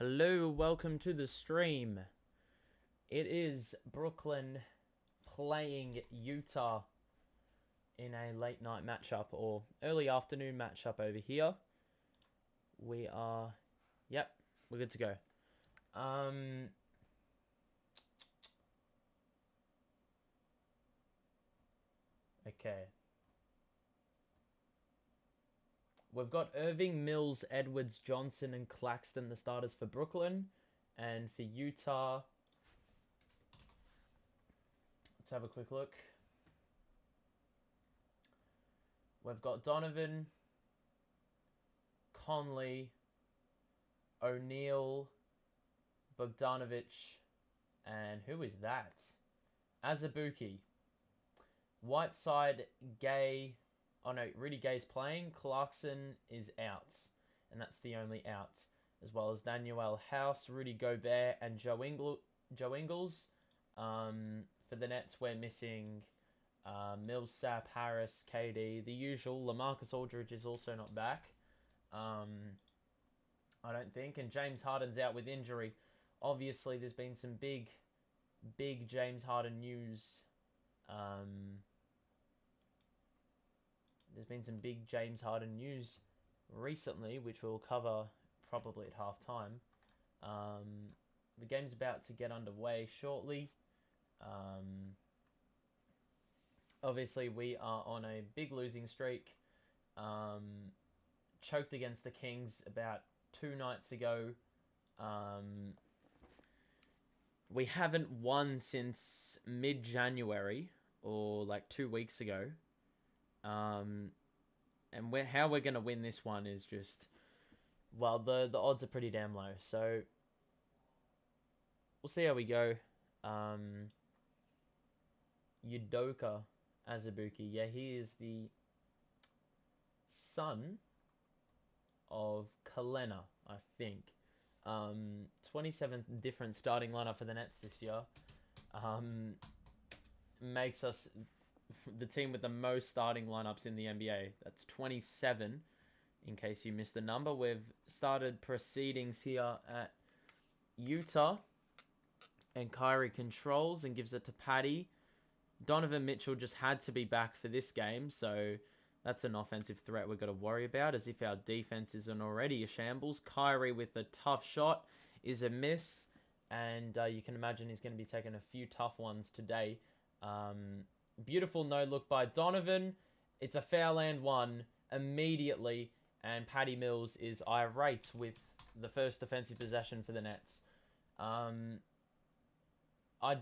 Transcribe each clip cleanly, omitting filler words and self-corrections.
Hello, welcome to the stream. It is Brooklyn playing Utah in a late night matchup or early afternoon matchup over here. Yep, we're good to go. Okay. We've got Irving, Mills, Edwards, Johnson, and Claxton, the starters for Brooklyn. And for Utah, let's have a quick look. We've got Donovan, Conley, O'Neal, Bogdanovich, and who is that? Azubuike. Whiteside, Gay. Oh no, Rudy Gay's playing. Clarkson is out. And that's the only out. As well as Daniel House, Rudy Gobert, and Joe Ingles. For the Nets, we're missing Millsap, Harris, KD. The usual. LaMarcus Aldridge is also not back. I don't think. And James Harden's out with injury. Obviously, there's been some big James Harden news. There's been some big James Harden news recently, which we'll cover probably at halftime. The game's about to get underway shortly. Obviously, we are on a big losing streak. Choked against the Kings about 2 nights ago. We haven't won since mid-January, or like 2 weeks ago. And how we're going to win this one is just, well, the odds are pretty damn low. So we'll see how we go. Udoka Azubuike. Yeah, he is the son of Kalena, I think. 27th different starting lineup for the Nets this year. Makes us the team with the most starting lineups in the NBA. That's 27, in case you missed the number. We've started proceedings here at Utah. And Kyrie controls and gives it to Patty. Donovan Mitchell just had to be back for this game, so that's an offensive threat we've got to worry about, as if our defense isn't already a shambles. Kyrie with a tough shot is a miss, and you can imagine he's going to be taking a few tough ones today. Beautiful no-look by Donovan. It's a foul and one immediately, and Patty Mills is irate with the first defensive possession for the Nets. I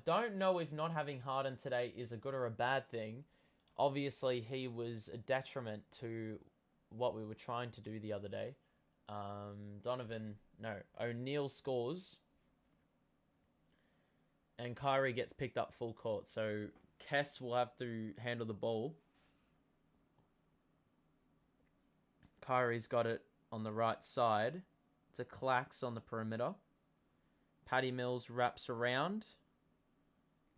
don't know if not having Harden today is a good or a bad thing. Obviously, he was a detriment to what we were trying to do the other day. O'Neal scores. And Kyrie gets picked up full court. So Kess will have to handle the ball. Kyrie's got it on the right side. It's a Clax on the perimeter. Patty Mills wraps around.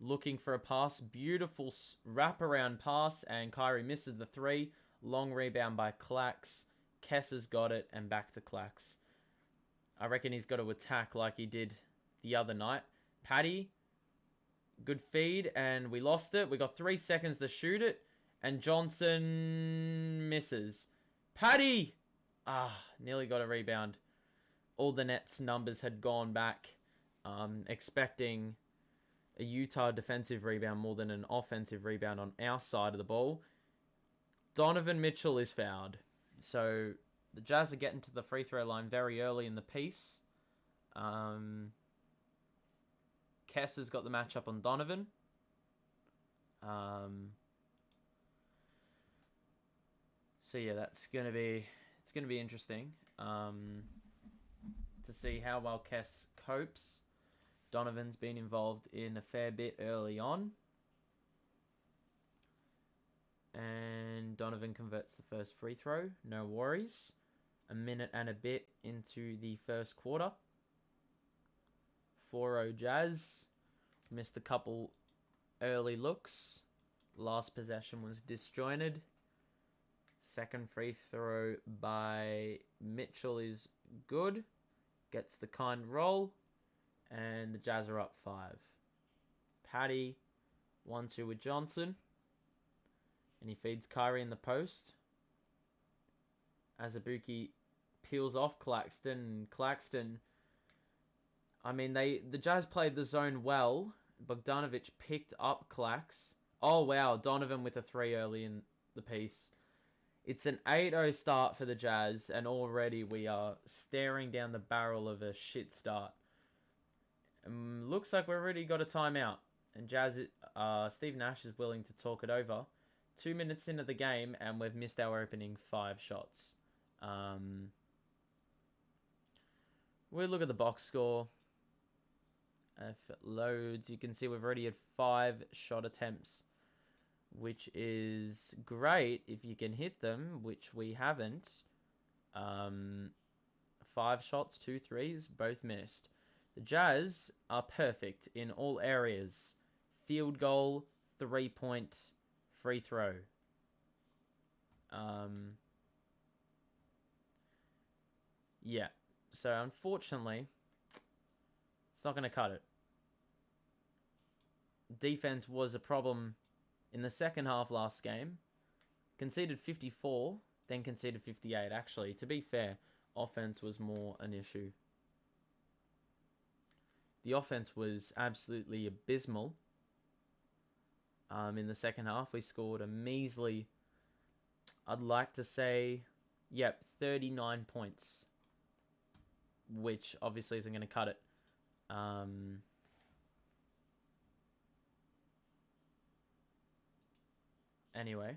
Looking for a pass. Beautiful wraparound pass. And Kyrie misses the 3. Long rebound by Clax. Kess has got it. And back to Clax. I reckon he's got to attack like he did the other night. Patty. Good feed. And we lost it. We got 3 seconds to shoot it. And Johnson misses. Patty! Nearly got a rebound. All the Nets numbers had gone back. Expecting a Utah defensive rebound more than an offensive rebound on our side of the ball. Donovan Mitchell is fouled. So the Jazz are getting to the free throw line very early in the piece. Kess has got the matchup on Donovan. So yeah, it's gonna be interesting to see how well Kess copes. Donovan's been involved in a fair bit early on. And Donovan converts the first free throw. No worries. A minute and a bit into the first quarter. 4-0 Jazz. Missed a couple early looks. Last possession was disjointed. Second free throw by Mitchell is good. gets the kind roll, and the Jazz are up 5. Paddy, 1-2 with Johnson, and he feeds Kyrie in the post. Azubuike peels off Claxton. Claxton, I mean, the Jazz played the zone well. Bogdanovic picked up Clax. Oh, wow. Donovan with a 3 early in the piece. It's an 8-0 start for the Jazz, and already we are staring down the barrel of a shit start. Looks like we've already got a timeout. And Jazz, Steve Nash is willing to talk it over. 2 minutes into the game, and we've missed our opening 5 shots. We'll look at the box score. If it loads, you can see we've already had 5 shot attempts, which is great if you can hit them, which we haven't. 5 shots, 2 threes, both missed. The Jazz are perfect in all areas. Field goal, 3-point, free throw. Yeah. So, unfortunately, it's not going to cut it. Defense was a problem in the second half last game. Conceded 54, then conceded 58. Actually, to be fair, offense was more an issue. The offense was absolutely abysmal. In the second half, we scored a measly, I'd like to say, 39 points. Which obviously isn't going to cut it. Anyway.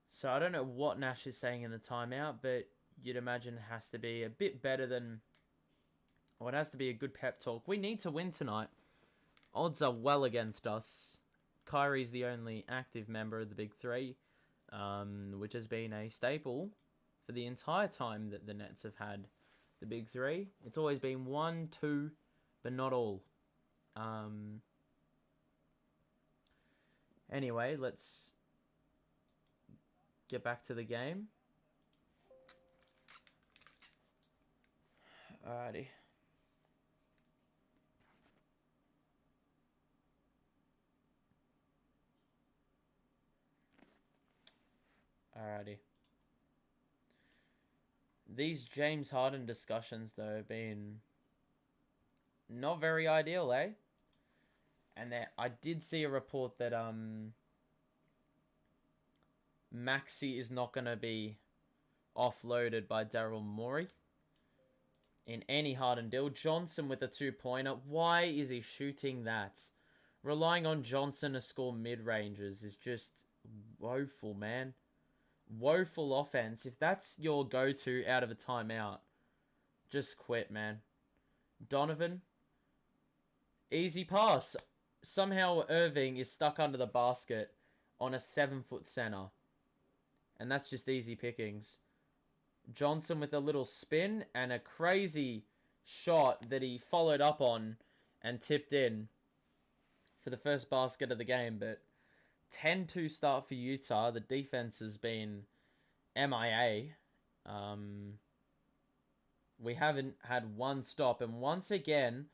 So I don't know what Nash is saying in the timeout, but you'd imagine it has to be a bit better than... Or it has to be a good pep talk. We need to win tonight. Odds are well against us. Kyrie's the only active member of the Big Three, which has been a staple for the entire time that the Nets have had the Big Three. It's always been 1, 2, but not all. Anyway, let's get back to the game. Alrighty. Alrighty. These James Harden discussions, though, have been not very ideal, eh? And I did see a report that Maxey is not going to be offloaded by Daryl Morey in any Harden deal. Johnson with a 2-pointer. Why is he shooting that? Relying on Johnson to score mid-ranges is just woeful, man. Woeful offense. If that's your go-to out of a timeout, just quit, man. Donovan, easy pass. Somehow Irving is stuck under the basket on a 7-foot center. And that's just easy pickings. Johnson with a little spin and a crazy shot that he followed up on and tipped in for the first basket of the game. But 10-2 start for Utah. The defense has been MIA. We haven't had one stop. And once again,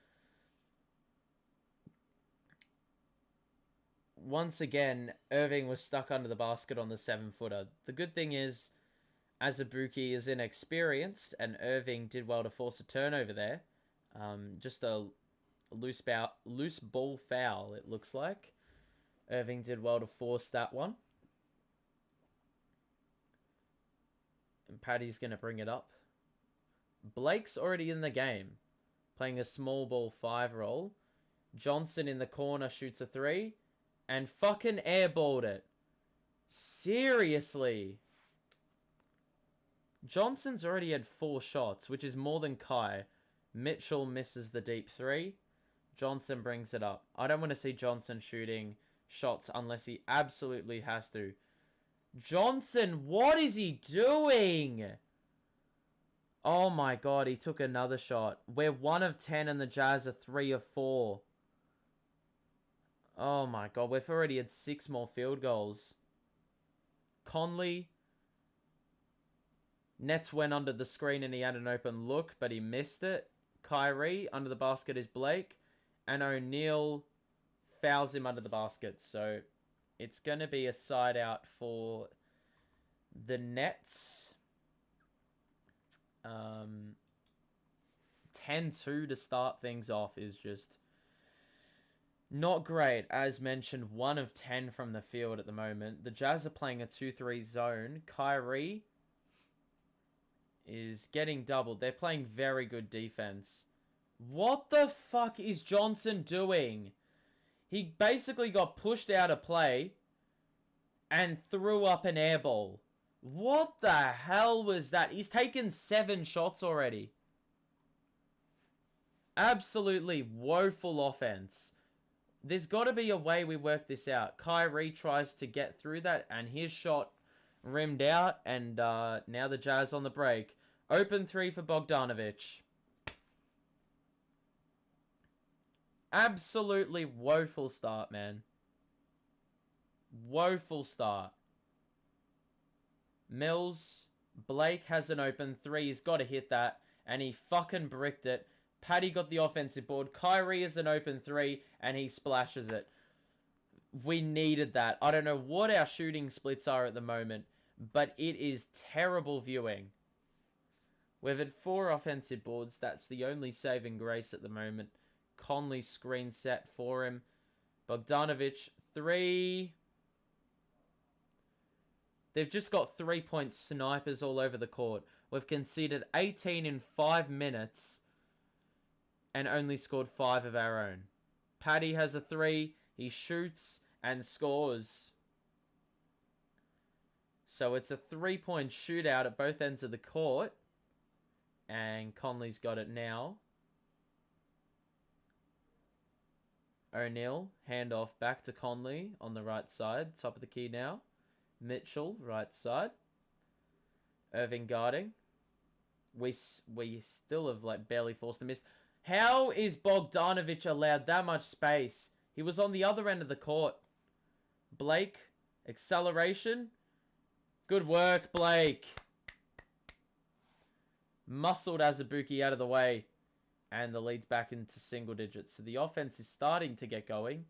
Irving was stuck under the basket on the 7-footer. The good thing is, Azubuike is inexperienced, and Irving did well to force a turnover there. Just a loose ball foul, it looks like. Irving did well to force that one. And Paddy's going to bring it up. Blake's already in the game, playing a small ball 5 role. Johnson in the corner shoots a 3. And fucking airballed it. Seriously. Johnson's already had 4 shots, which is more than Kai. Mitchell misses the deep 3. Johnson brings it up. I don't want to see Johnson shooting shots unless he absolutely has to. Johnson, what is he doing? Oh my god, he took another shot. We're 1 of 10 and the Jazz are 3 of 4. Oh my god, we've already had 6 more field goals. Conley. Nets went under the screen and he had an open look, but he missed it. Kyrie, under the basket is Blake. And O'Neal fouls him under the basket. So it's going to be a side out for the Nets. 10-2 to start things off is just not great. As mentioned, 1 of 10 from the field at the moment. The Jazz are playing a 2-3 zone. Kyrie is getting doubled. They're playing very good defense. What the fuck is Johnson doing? He basically got pushed out of play and threw up an air ball. What the hell was that? He's taken 7 shots already. Absolutely woeful offense. There's got to be a way we work this out. Kyrie tries to get through that, and his shot rimmed out, and now the Jazz on the break. Open 3 for Bogdanovic. Absolutely woeful start, man. Woeful start. Mills. Blake has an open 3. He's got to hit that, and he fucking bricked it. Patty got the offensive board. Kyrie is an open 3, and he splashes it. We needed that. I don't know what our shooting splits are at the moment, but it is terrible viewing. We've had 4 offensive boards. That's the only saving grace at the moment. Conley screen set for him. Bogdanovic, 3. They've just got 3-point snipers all over the court. We've conceded 18 in 5 minutes and only scored 5 of our own. Patty has a 3. He shoots and scores. So it's a 3-point shootout at both ends of the court. And Conley's got it now. O'Neal, handoff back to Conley on the right side. Top of the key now. Mitchell, right side. Irving guarding. We still have like barely forced a miss. How is Bogdanovic allowed that much space? He was on the other end of the court. Blake, acceleration. Good work, Blake. Muscled Azubuike out of the way. And the lead's back into single digits. So the offense is starting to get going.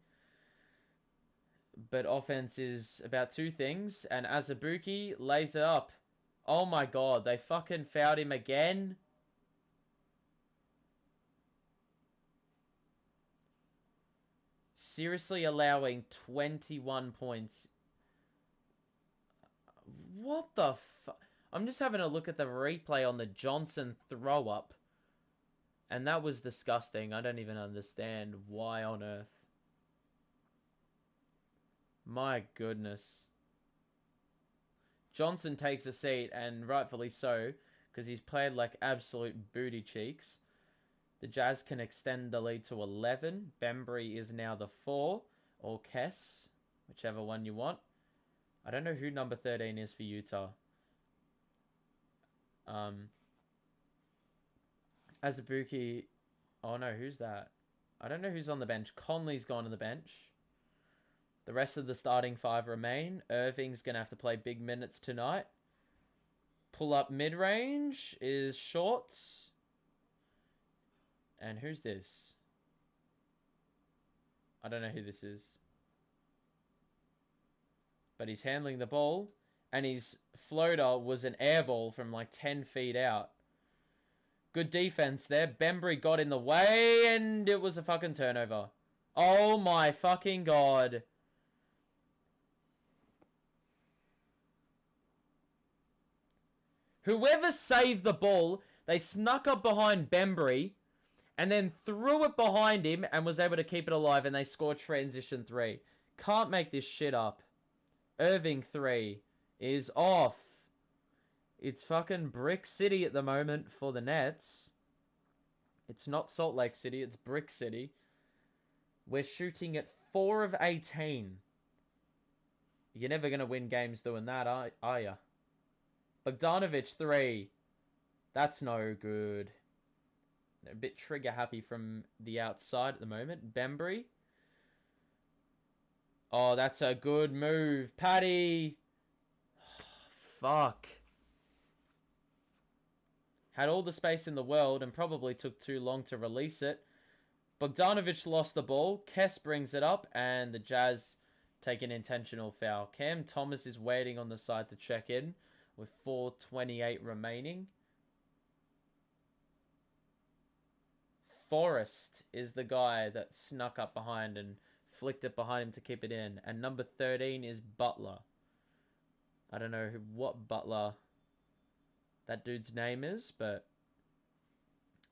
But offense is about 2 things. And Azubuike lays it up. Oh my god, they fucking fouled him again. Seriously allowing 21 points. What the fuck? I'm just having a look at the replay on the Johnson throw-up. And that was disgusting. I don't even understand why on earth. My goodness. Johnson takes a seat, and rightfully so, because he's played like absolute booty cheeks. The Jazz can extend the lead to 11. Bembry is now the 4, or Kess, whichever one you want. I don't know who number 13 is for Utah. Azubuike. Oh no, who's that? I don't know who's on the bench. Conley's gone on the bench. The rest of the starting 5 remain. Irving's going to have to play big minutes tonight. Pull up mid-range is Shorts. And who's this? I don't know who this is. But he's handling the ball. And his floater was an air ball from like 10 feet out. Good defense there. Bembry got in the way and it was a fucking turnover. Oh my fucking god. Whoever saved the ball, they snuck up behind Bembry and then threw it behind him and was able to keep it alive, and they scored transition 3. Can't make this shit up. Irving 3 is off. It's fucking Brick City at the moment for the Nets. It's not Salt Lake City, it's Brick City. We're shooting at 4 of 18. You're never going to win games doing that, are you? Bogdanovic, 3. That's no good. A bit trigger happy from the outside at the moment. Bembry. Oh, that's a good move. Paddy. Fuck. Had all the space in the world and probably took too long to release it. Bogdanovic lost the ball. Kess brings it up and the Jazz take an intentional foul. Cam Thomas is waiting on the side to check in with 4:28 remaining. Forrest is the guy that snuck up behind and flicked it behind him to keep it in. And number 13 is Butler. I don't know what Butler that dude's name is, but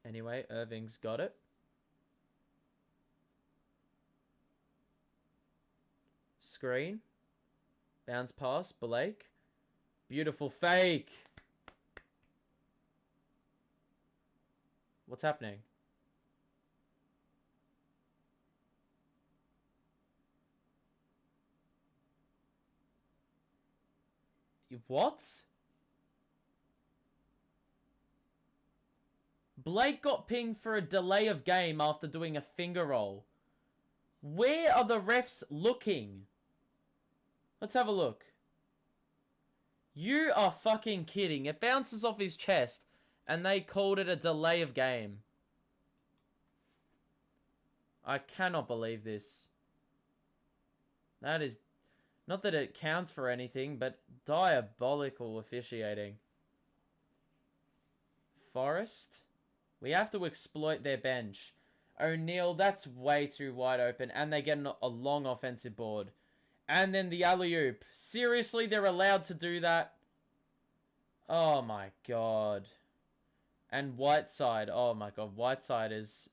anyway, Irving's got it. Screen. Bounce pass, Blake. Beautiful fake. What's happening? What? Blake got pinged for a delay of game after doing a finger roll. Where are the refs looking? Let's have a look. You are fucking kidding. It bounces off his chest and they called it a delay of game. I cannot believe this. That is... Not that it counts for anything, but diabolical officiating. Forrest. We have to exploit their bench. O'Neal, that's way too wide open. And they get a long offensive board. And then the alley-oop. Seriously, they're allowed to do that? Oh my god. And Whiteside. Oh my god. Whiteside is...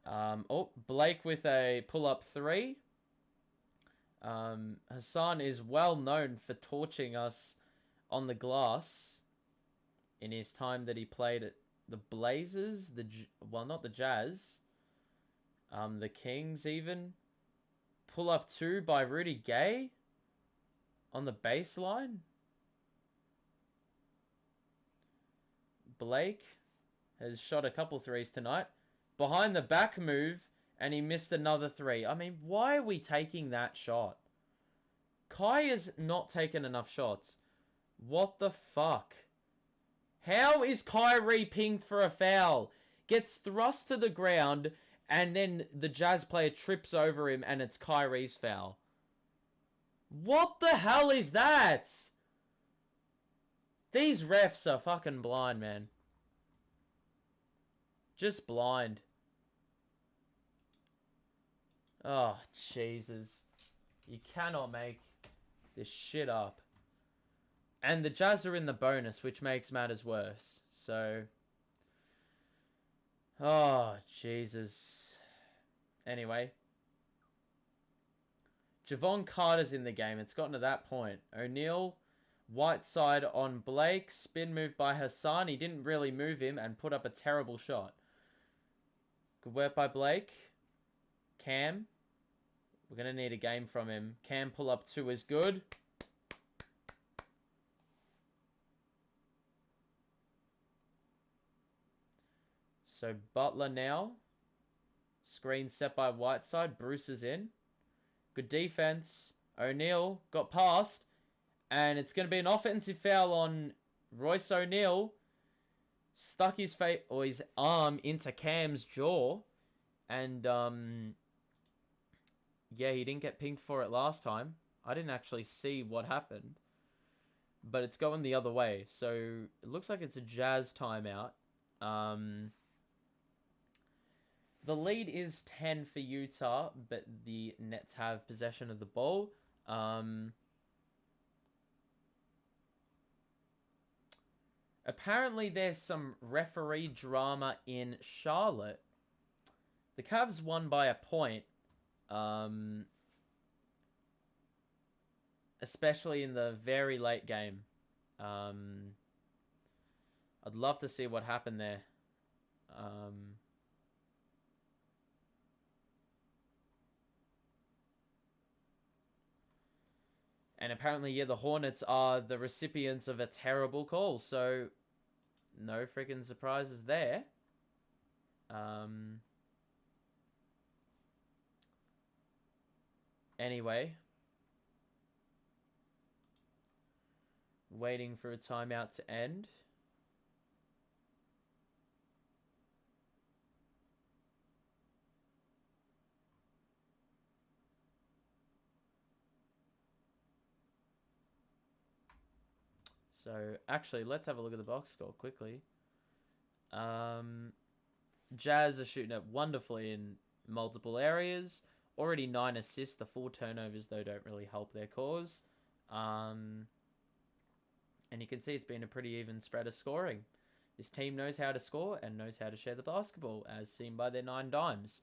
oh, Blake with a pull-up 3. Hassan is well known for torching us on the glass in his time that he played at the Blazers, well, not the Jazz, the Kings even. Pull up 2 by Rudy Gay on the baseline. Blake has shot a couple threes tonight. Behind the back move. And he missed another 3. I mean, why are we taking that shot? Kai has not taken enough shots. What the fuck? How is Kyrie pinged for a foul? Gets thrust to the ground, and then the Jazz player trips over him, and it's Kyrie's foul. What the hell is that? These refs are fucking blind, man. Just blind. Oh, Jesus. You cannot make this shit up. And the Jazz are in the bonus, which makes matters worse. So... Oh, Jesus. Anyway. Javon Carter's in the game. It's gotten to that point. O'Neal, Whiteside on Blake. Spin move by Hassan. He didn't really move him and put up a terrible shot. Good work by Blake. Cam. We're going to need a game from him. Cam pull up 2 is good. So Butler now. Screen set by Whiteside. Bruce is in. Good defense. O'Neal got past. And it's going to be an offensive foul on Royce O'Neal. Stuck his face or his arm into Cam's jaw. And yeah, he didn't get pinged for it last time. I didn't actually see what happened. But it's going the other way. So it looks like it's a Jazz timeout. The lead is 10 for Utah, but the Nets have possession of the ball. Apparently there's some referee drama in Charlotte. The Cavs won by a point. Especially in the very late game. I'd love to see what happened there. And apparently, yeah, the Hornets are the recipients of a terrible call. So, no freaking surprises there. Anyway. Waiting for a timeout to end. So, actually, let's have a look at the box score quickly. Jazz are shooting it wonderfully in multiple areas. Already 9 assists. The 4 turnovers, though, don't really help their cause. And you can see it's been a pretty even spread of scoring. This team knows how to score and knows how to share the basketball, as seen by their 9 dimes.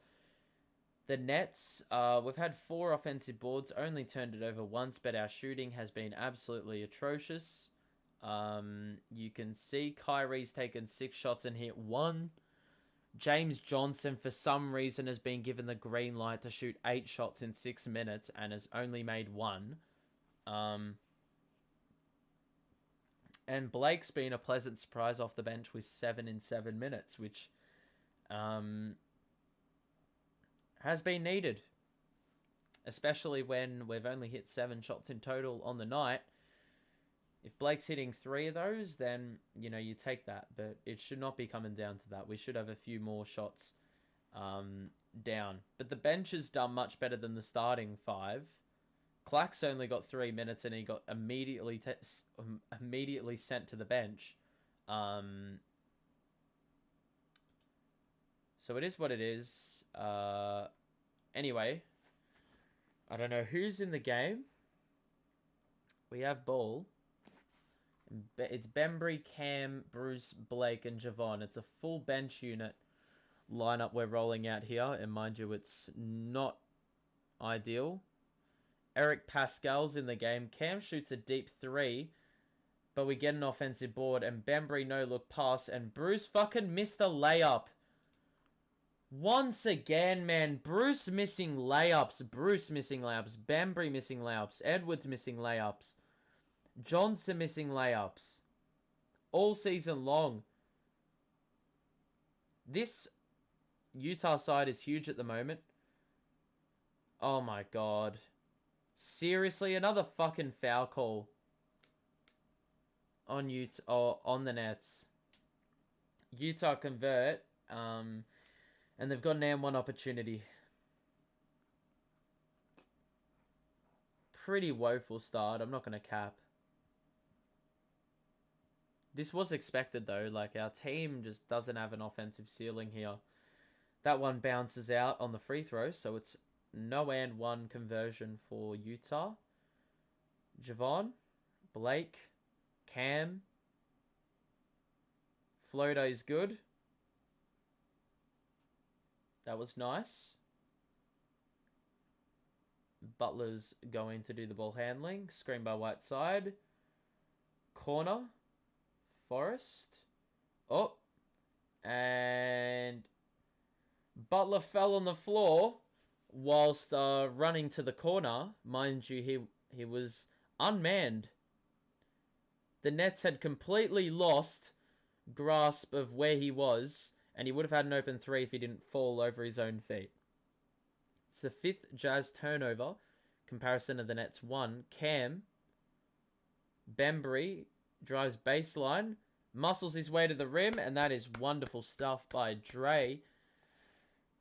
The Nets, we've had 4 offensive boards, only turned it over once, but our shooting has been absolutely atrocious. You can see Kyrie's taken 6 shots and hit 1. James Johnson, for some reason, has been given the green light to shoot 8 shots in 6 minutes and has only made 1. And Blake's been a pleasant surprise off the bench with 7 in 7 minutes, which has been needed. Especially when we've only hit 7 shots in total on the night. If Blake's hitting 3 of those, then, you know, you take that. But it should not be coming down to that. We should have a few more shots down. But the bench has done much better than the starting 5. Clack's only got 3 minutes and he got immediately sent to the bench. So it is what it is. Anyway, I don't know who's in the game. We have ball. It's Bembry, Cam, Bruce, Blake, and Javon. It's a full bench unit lineup we're rolling out here. And mind you, it's not ideal. Eric Pascal's in the game. Cam shoots a deep 3, but we get an offensive board. And Bembry no-look pass. And Bruce fucking missed a layup. Once again, man. Bruce missing layups. Bruce missing layups. Bembry missing layups. Edwards missing layups. Johnson missing layups. All season long. This Utah side is huge at the moment. Oh my god. Seriously, another fucking foul call on Utah, or on the Nets. Utah convert, and they've got an and 1 opportunity. Pretty woeful start. I'm not going to cap. This was expected, though. Like, our team just doesn't have an offensive ceiling here. That one bounces out on the free throw, so it's no and 1 conversion for Utah. Javon, Blake, Cam. Floater is good. That was nice. Butler's going to do the ball handling. Screen by Whiteside. Corner. Forrest. Oh. And Butler fell on the floor whilst running to the corner. Mind you, he was unmanned. The Nets had completely lost grasp of where he was, and he would have had an open 3 if he didn't fall over his own feet. It's the 5th Jazz turnover. Comparison of the Nets 1. Cam. Bembry drives baseline. Muscles his way to the rim, and that is wonderful stuff by Dre.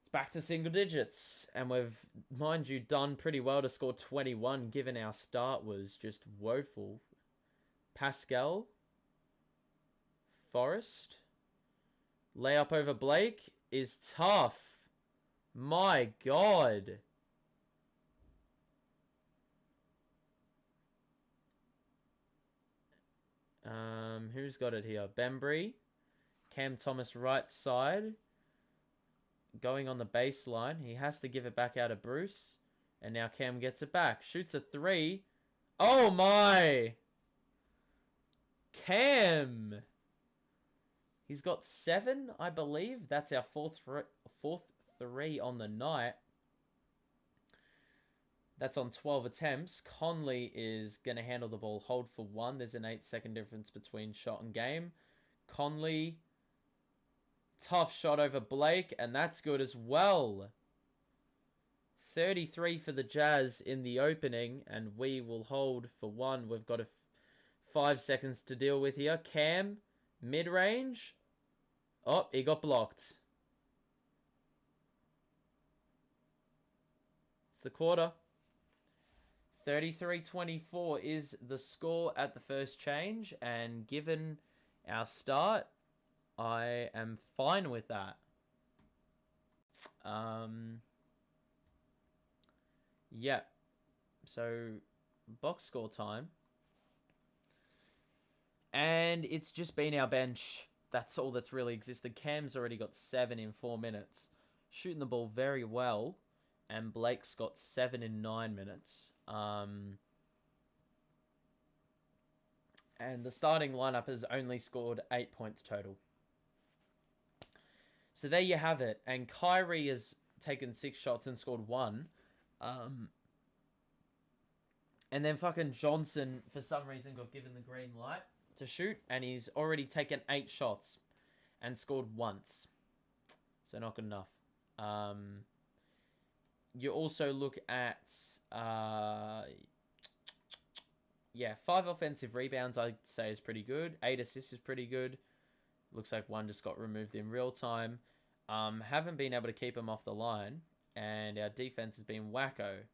It's back to single digits, and we've, mind you, done pretty well to score 21, given our start was just woeful. Pascal. Forrest. Layup over Blake is tough. My god. Who's got it here? Bembry. Cam Thomas right side. Going on the baseline. He has to give it back out of Bruce. And now Cam gets it back. Shoots a 3. Oh my! Cam! He's got 7, I believe. That's our fourth three on the night. That's on 12 attempts. Conley is going to handle the ball, hold for 1. There's an 8-second difference between shot and game. Conley, tough shot over Blake, and that's good as well. 33 for the Jazz in the opening, and we will hold for 1. We've got 5 seconds to deal with here. Cam, mid-range. Oh, he got blocked. It's the quarter. 33-24 is the score at the first change, and given our start, I am fine with that. Yeah. So, box score time. And it's just been our bench. That's all that's really existed. Cam's already got 7 in 4 minutes. Shooting the ball very well. And Blake's got 7 in 9 minutes. And the starting lineup has only scored 8 points total. So there you have it. And Kyrie has taken 6 shots and scored 1. And then fucking Johnson, for some reason, got given the green light to shoot. And he's already taken 8 shots and scored once. So not good enough. You also look at... 5 offensive rebounds, I'd say, is pretty good. 8 assists is pretty good. Looks like 1 just got removed in real time. Haven't been able to keep him off the line. And our defense has been wacko.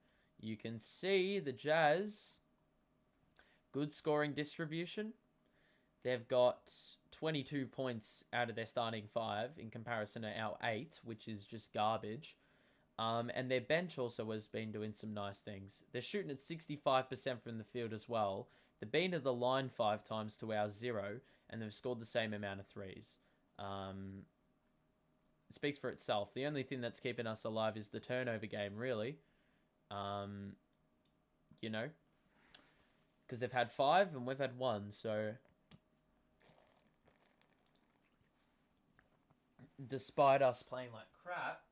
You can see the Jazz, good scoring distribution. They've got 22 points out of their starting 5 in comparison to our 8, which is just garbage. And their bench also has been doing some nice things. They're shooting at 65% from the field as well. They've been to the line 5 times to our 0, and they've scored the same amount of threes. It speaks for itself. The only thing that's keeping us alive is the turnover game, really. You know, because they've had 5 and we've had 1, so despite us playing like crap,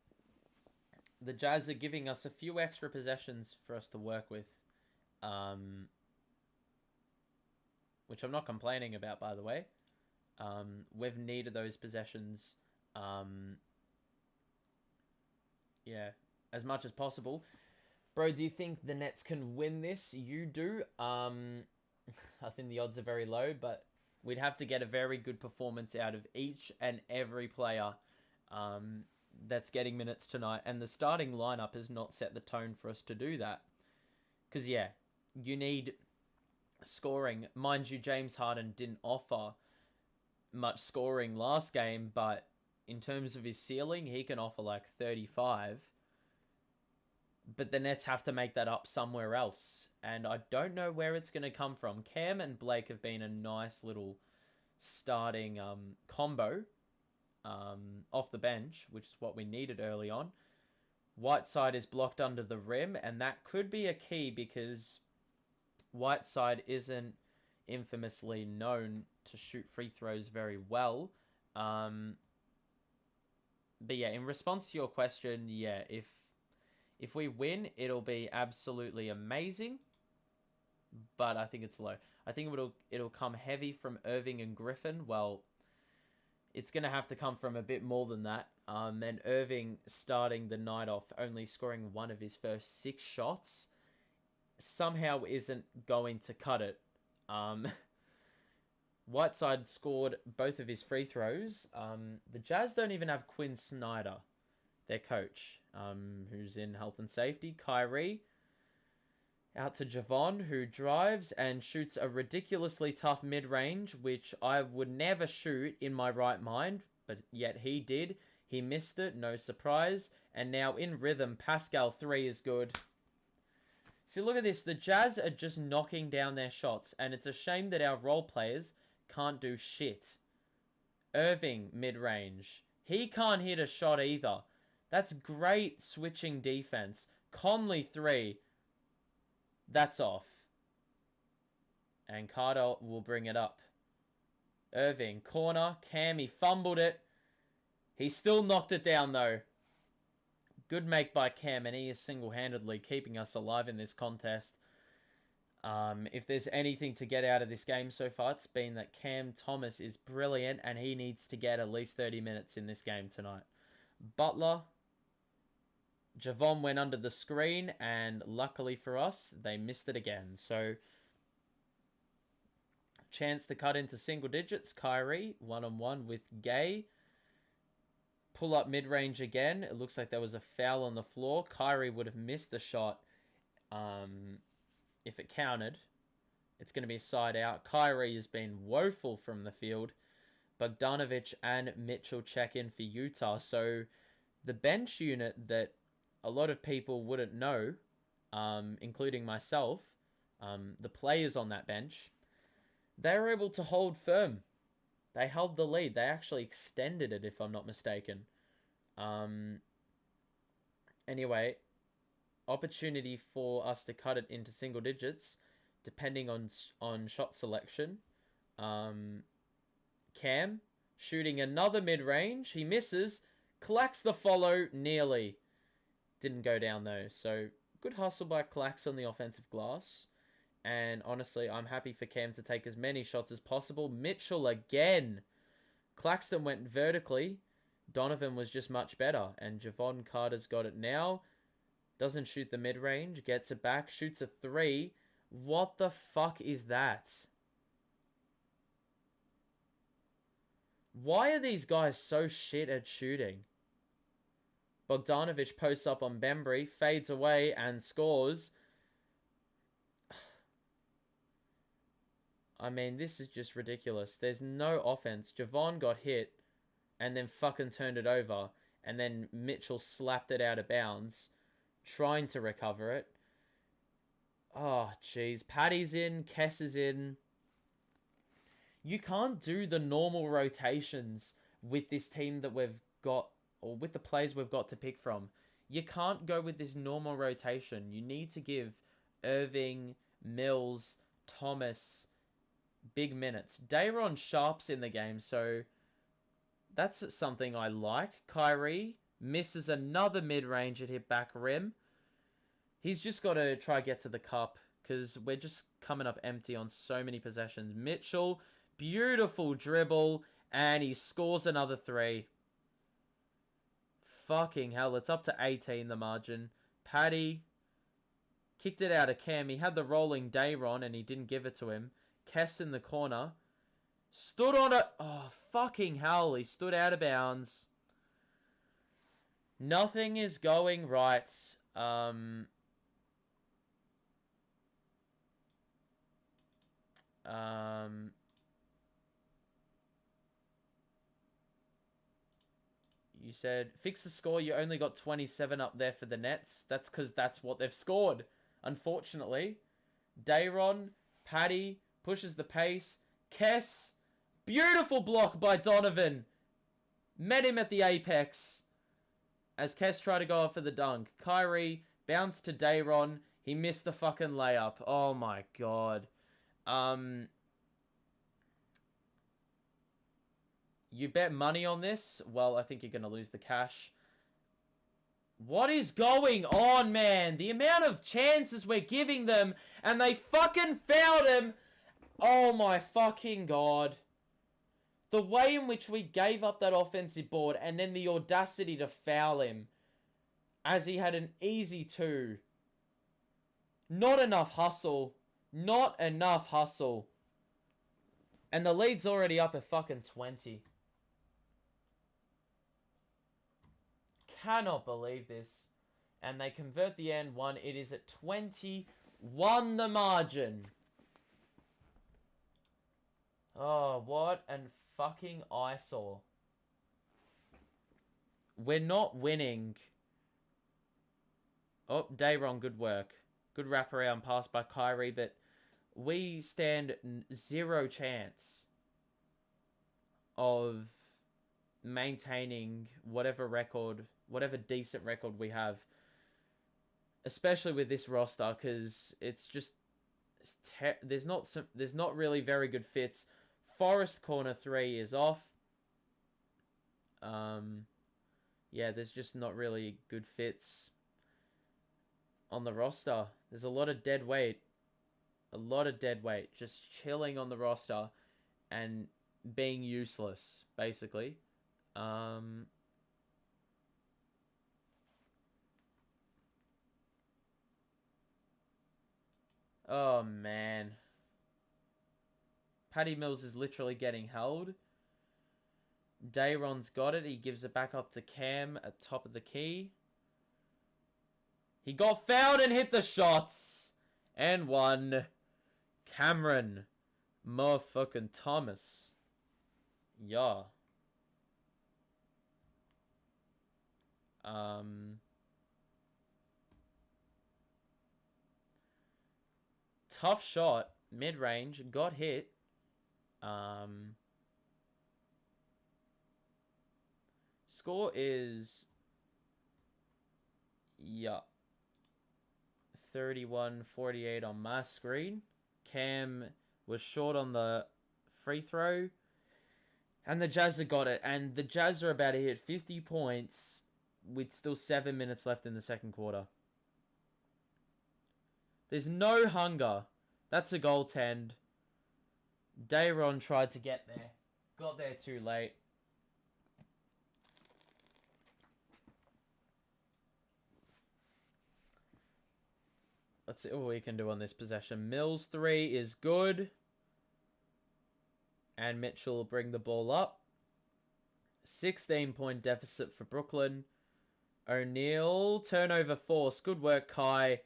the Jazz are giving us a few extra possessions for us to work with, which I'm not complaining about, by the way. We've needed those possessions, as much as possible. Bro, do you think the Nets can win this? You do. I think the odds are very low, but we'd have to get a very good performance out of each and every player that's getting minutes tonight. And the starting lineup has not set the tone for us to do that. Because, you need scoring. Mind you, James Harden didn't offer much scoring last game, but in terms of his ceiling, he can offer like 35. But the Nets have to make that up somewhere else. And I don't know where it's going to come from. Cam and Blake have been a nice little starting combo off the bench, which is what we needed early on. Whiteside is blocked under the rim, and that could be a key because Whiteside isn't infamously known to shoot free throws very well. But yeah, in response to your question, if we win, it'll be absolutely amazing. But I think it's low. I think it'll come heavy from Irving and Griffin. Well, it's going to have to come from a bit more than that. And Irving starting the night off, only scoring 1 of his first 6 shots, somehow isn't going to cut it. Whiteside scored both of his free throws. The Jazz don't even have Quinn Snyder, their coach, who's in health and safety. Kyrie out to Javon, who drives and shoots a ridiculously tough mid-range, which I would never shoot in my right mind, but yet he did. He missed it, no surprise. And now in rhythm, Pascal 3 is good. See, look at this. The Jazz are just knocking down their shots, and it's a shame that our role players can't do shit. Irving, mid-range. He can't hit a shot either. That's great switching defense. Conley 3. That's off. And Carter will bring it up. Irving, corner. Cam, he fumbled it. He still knocked it down, though. Good make by Cam, and he is single-handedly keeping us alive in this contest. If there's anything to get out of this game so far, it's been that Cam Thomas is brilliant, and he needs to get at least 30 minutes in this game tonight. Butler. Javon went under the screen, and luckily for us, they missed it again. So, chance to cut into single digits. Kyrie, one-on-one with Gay. Pull up mid-range again. It looks like there was a foul on the floor. Kyrie would have missed the shot if it counted. It's going to be a side out. Kyrie has been woeful from the field. Bogdanovic and Mitchell check in for Utah. So the bench unit that a lot of people wouldn't know, including myself, the players on that bench, they were able to hold firm. They held the lead. They actually extended it, if I'm not mistaken. Anyway, opportunity for us to cut it into single digits, depending on shot selection. Cam shooting another mid-range. He misses. Clax the follow nearly. Didn't go down though. So good hustle by Clax on the offensive glass. And honestly, I'm happy for Cam to take as many shots as possible. Mitchell again. Claxton went vertically. Donovan was just much better. And Javon Carter's got it now. Doesn't shoot the mid-range. Gets it back. Shoots a 3. What the fuck is that? Why are these guys so shit at shooting? Bogdanovic posts up on Bembry. Fades away and scores. I mean, this is just ridiculous. There's no offense. Javon got hit and then fucking turned it over. And then Mitchell slapped it out of bounds, trying to recover it. Oh, jeez. Patty's in. Kess is in. You can't do the normal rotations with this team that we've got, or with the players we've got to pick from. You can't go with this normal rotation. You need to give Irving, Mills, Thomas big minutes. Dayron Sharp's in the game, so that's something I like. Kyrie misses another mid-range at hit back rim. He's just got to try get to the cup because we're just coming up empty on so many possessions. Mitchell, beautiful dribble, and he scores another 3. Fucking hell, it's up to 18, the margin. Paddy kicked it out of Cam. He had the rolling Dayron, and he didn't give it to him. Kess in the corner. Stood on it. Oh, fucking hell. He stood out of bounds. Nothing is going right. You said, fix the score. You only got 27 up there for the Nets. That's because that's what they've scored, unfortunately. Dayron, Paddy, pushes the pace. Kess, beautiful block by Donovan. Met him at the apex as Kess tried to go up for the dunk. Kyrie bounced to Dayron. He missed the fucking layup. Oh my god. You bet money on this? Well, I think you're going to lose the cash. What is going on, man? The amount of chances we're giving them, and they fucking fouled him. Oh my fucking god. The way in which we gave up that offensive board, and then the audacity to foul him, as he had an easy 2. Not enough hustle. Not enough hustle. And the lead's already up at fucking 20. Cannot believe this. And they convert the end 1. It is at 21 the margin. Oh, what an fucking eyesore. We're not winning. Oh, Dayron, good work. Good wraparound pass by Kyrie, but we stand 0 chance of maintaining whatever record, whatever decent record we have, especially with this roster, because it's just there's not really very good fits. Forest corner 3 is off. Yeah, there's just not really good fits on the roster. There's a lot of dead weight. A lot of dead weight just chilling on the roster and being useless, basically. Oh, man. Paddy Mills is literally getting held. Dayron's got it. He gives it back up to Cam at top of the key. He got fouled and hit the shots. And won. Cameron motherfucking Thomas. Yeah. Tough shot. Mid-range. Got hit. Score is... Yeah. 31-48 on my screen. Cam was short on the free throw. And the Jazz have got it. And the Jazz are about to hit 50 points with still 7 minutes left in the second quarter. There's no hunger. That's a goaltend. Dayron tried to get there. Got there too late. Let's see what we can do on this possession. Mills 3 is good. And Mitchell will bring the ball up. 16-point deficit for Brooklyn. O'Neal, turnover force. Good work, Kai.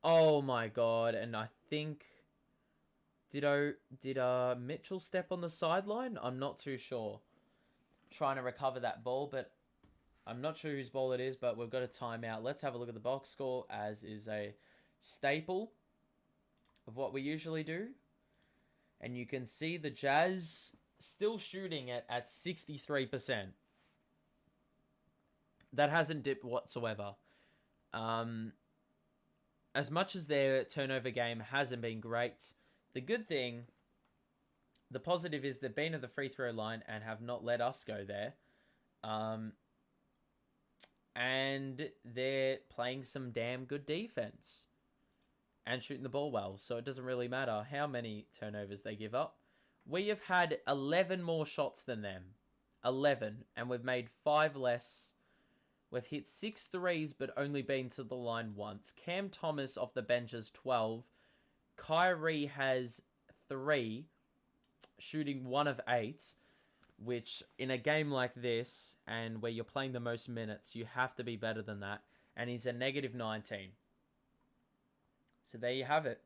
Oh my god. And I think... Did Mitchell step on the sideline? I'm not too sure. Trying to recover that ball, but I'm not sure whose ball it is, but we've got a timeout. Let's have a look at the box score, as is a staple of what we usually do. And you can see the Jazz still shooting it at 63%. That hasn't dipped whatsoever. As much as their turnover game hasn't been great, the good thing, the positive is they've been at the free throw line and have not let us go there. And they're playing some damn good defense and shooting the ball well. So it doesn't really matter how many turnovers they give up. We have had 11 more shots than them. 11. And we've made 5 less. We've hit 6 threes, but only been to the line once. Cam Thomas off the bench is 12. Kyrie has 3, shooting 1 of 8, which in a game like this, and where you're playing the most minutes, you have to be better than that. And he's a negative 19. So there you have it.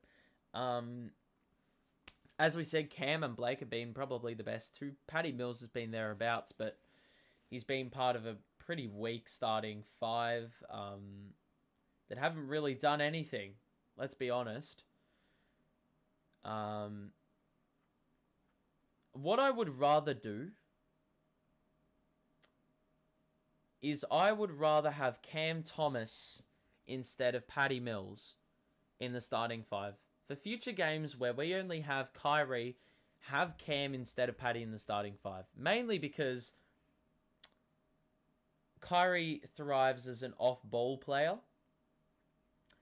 As we said, Cam and Blake have been probably the best two. Patty Mills has been thereabouts, but he's been part of a pretty weak starting 5 that haven't really done anything. Let's be honest. What I would rather do is I would rather have Cam Thomas instead of Patty Mills in the starting 5. For future games where we only have Kyrie, have Cam instead of Patty in the starting 5. Mainly because Kyrie thrives as an off-ball player.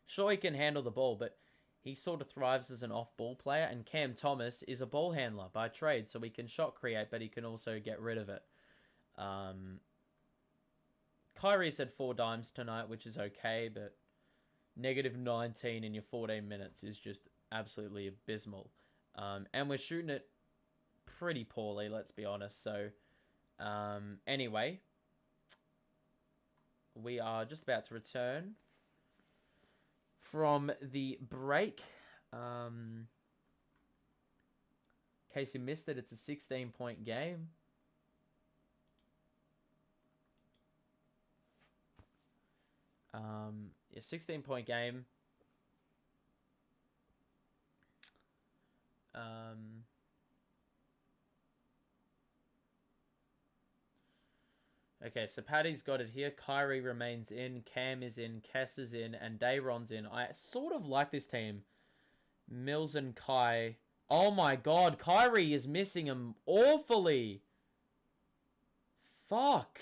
Sure, he can handle the ball, but he sort of thrives as an off-ball player, and Cam Thomas is a ball handler by trade, so he can shot create, but he can also get rid of it. Kyrie's had 4 dimes tonight, which is okay, but negative 19 in your 14 minutes is just absolutely abysmal. And we're shooting it pretty poorly, let's be honest. So, anyway, we are just about to return from the break. In case you missed it, it's a 16-point game. A 16-point game. Okay, so Paddy's got it here. Kyrie remains in. Cam is in. Kess is in. And Dayron's in. I sort of like this team. Mills and Kai. Oh my god, Kyrie is missing him awfully. Fuck.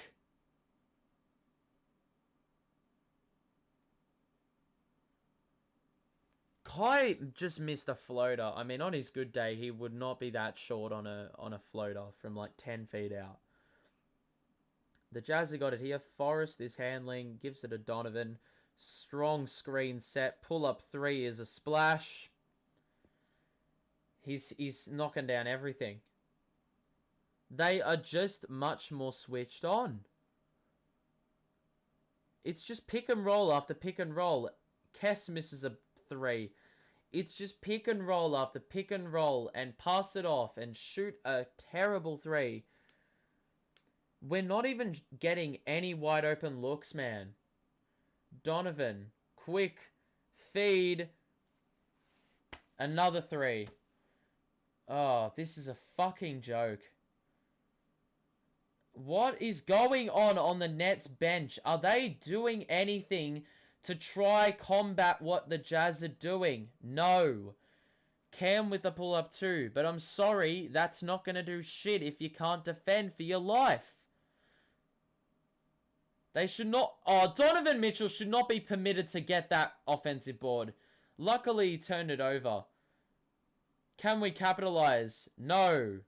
Kai just missed a floater. I mean, on his good day, he would not be that short on a floater from like 10 feet out. The Jazz have got it here. Forrest is handling, gives it to Donovan. Strong screen set. Pull up three is a splash. He's knocking down everything. They are just much more switched on. It's just pick and roll after pick and roll. Kess misses a three. It's just pick and roll after pick and roll and pass it off and shoot a terrible three. We're not even getting any wide open looks, man. Donovan, quick feed. Another three. Oh, this is a fucking joke. What is going on the Nets bench? Are they doing anything to try combat what the Jazz are doing? No. Cam with the pull-up too. But I'm sorry, that's not going to do shit if you can't defend for your life. They should not... Oh, Donovan Mitchell should not be permitted to get that offensive board. Luckily, he turned it over. Can we capitalize? No.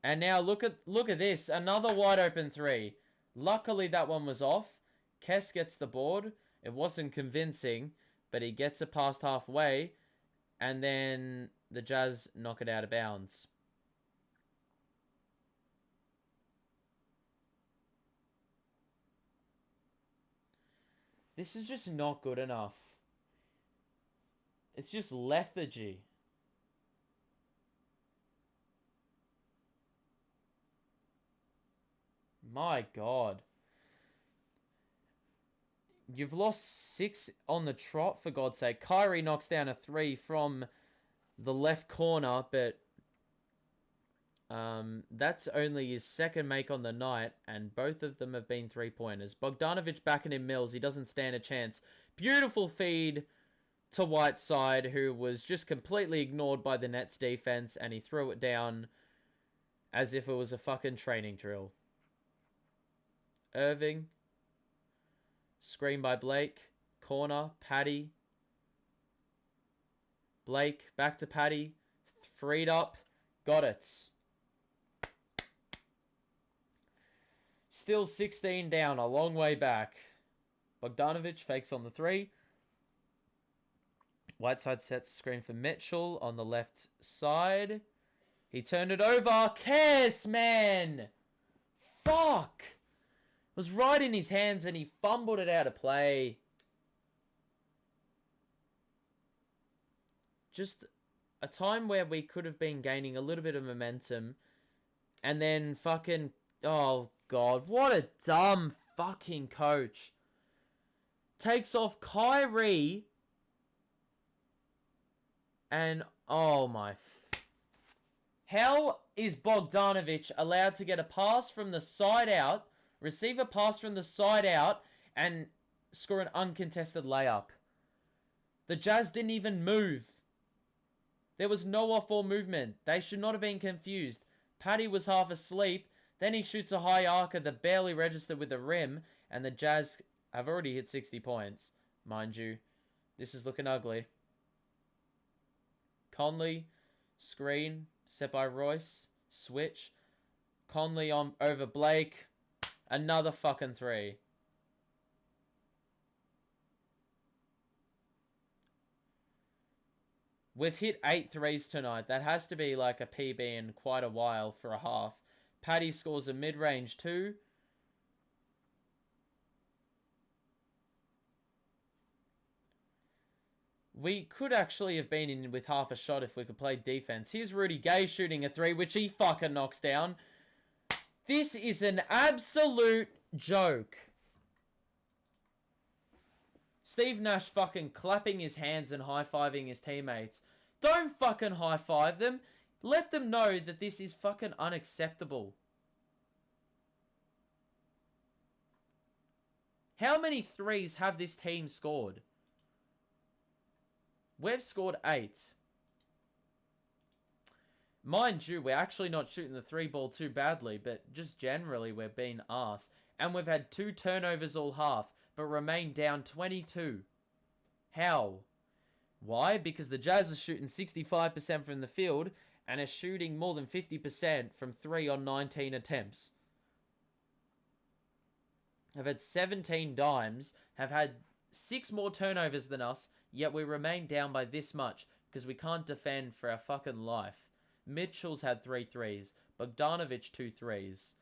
And now look at this. Another wide open three. Luckily, that one was off. Kess gets the board. It wasn't convincing, but he gets it past halfway. And then the Jazz knock it out of bounds. This is just not good enough. It's just lethargy. My God. You've lost 6 on the trot, for God's sake. Kyrie knocks down a 3 from the left corner, but that's only his second make on the night, and both of them have been 3-pointers. Bogdanovic backing in Mills. He doesn't stand a chance. Beautiful feed to Whiteside, who was just completely ignored by the Nets defense, and he threw it down as if it was a fucking training drill. Irving. Screen by Blake. Corner. Patty. Blake. Back to Patty. Freed up. Got it. Still 16 down. A long way back. Bogdanovic fakes on the 3. Whiteside sets the screen for Mitchell on the left side. He turned it over. Kiss, man! Fuck! It was right in his hands and he fumbled it out of play. Just a time where we could have been gaining a little bit of momentum. And then fucking... Oh, God. What a dumb fucking coach. Takes off Kyrie. And, oh my... How is Bogdanovic allowed to get a pass from the side out, receive a pass from the side out, and score an uncontested layup? The Jazz didn't even move. There was no off-ball movement. They should not have been confused. Patty was half asleep. Then he shoots a high arcer that barely registered with the rim, and the Jazz have already hit 60 points. Mind you, this is looking ugly. Conley, screen, set by Royce, switch. Conley on over Blake. Another fucking 3. We've hit 8 threes tonight. That has to be like a PB in quite a while for a half. Patty scores a mid-range 2. We could actually have been in with half a shot if we could play defense. Here's Rudy Gay shooting a 3, which he fucking knocks down. This is an absolute joke. Steve Nash fucking clapping his hands and high-fiving his teammates. Don't fucking high-five them. Let them know that this is fucking unacceptable. How many threes have this team scored? We've scored 8. Mind you, we're actually not shooting the 3 ball too badly, but just generally we're being arse. And we've had 2 turnovers all half, but remain down 22. How? Why? Because the Jazz are shooting 65% from the field and are shooting more than 50% from 3 on 19 attempts. Have had 17 dimes, have had 6 more turnovers than us, yet we remain down by this much because we can't defend for our fucking life. Mitchell's had 3 threes, Bogdanovic 2 threes.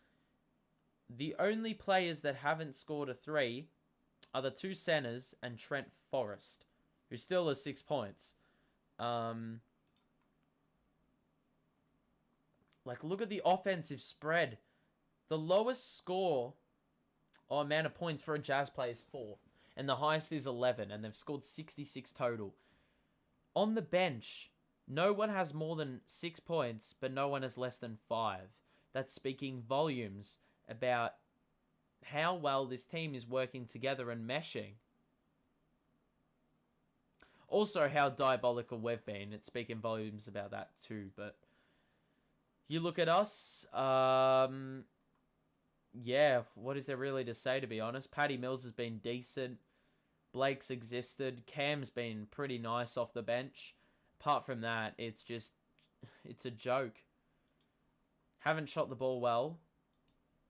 The only players that haven't scored a 3 are the 2 centers and Trent Forrest, who still has 6 points. Like, look at the offensive spread. The lowest score or amount of points for a Jazz player is 4. And the highest is 11. And they've scored 66 total. On the bench, no one has more than 6 points, but no one has less than 5. That's speaking volumes about how well this team is working together and meshing. Also, how diabolical we've been. It's speaking volumes about that too. But you look at us, yeah, what is there really to say, to be honest? Patty Mills has been decent. Blake's existed. Cam's been pretty nice off the bench. Apart from that, it's a joke. Haven't shot the ball well.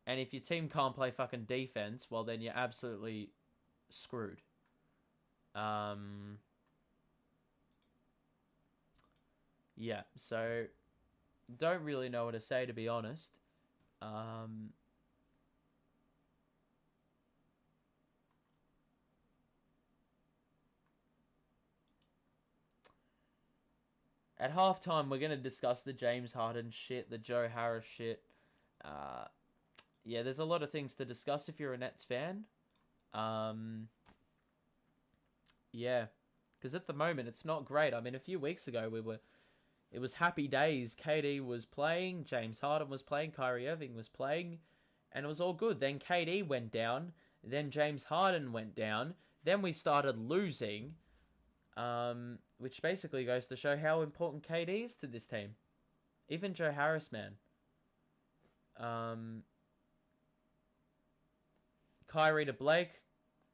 And if your team can't play fucking defense, well, then you're absolutely screwed. Yeah, so don't really know what to say, to be honest. At halftime, we're going to discuss the James Harden shit, the Joe Harris shit. Yeah, there's a lot of things to discuss if you're a Nets fan. Yeah, because at the moment, it's not great. I mean, a few weeks ago, it was happy days. KD was playing, James Harden was playing, Kyrie Irving was playing, and it was all good. Then KD went down, then James Harden went down, then we started losing, which basically goes to show how important KD is to this team. Even Joe Harris, man. Kyrie to Blake,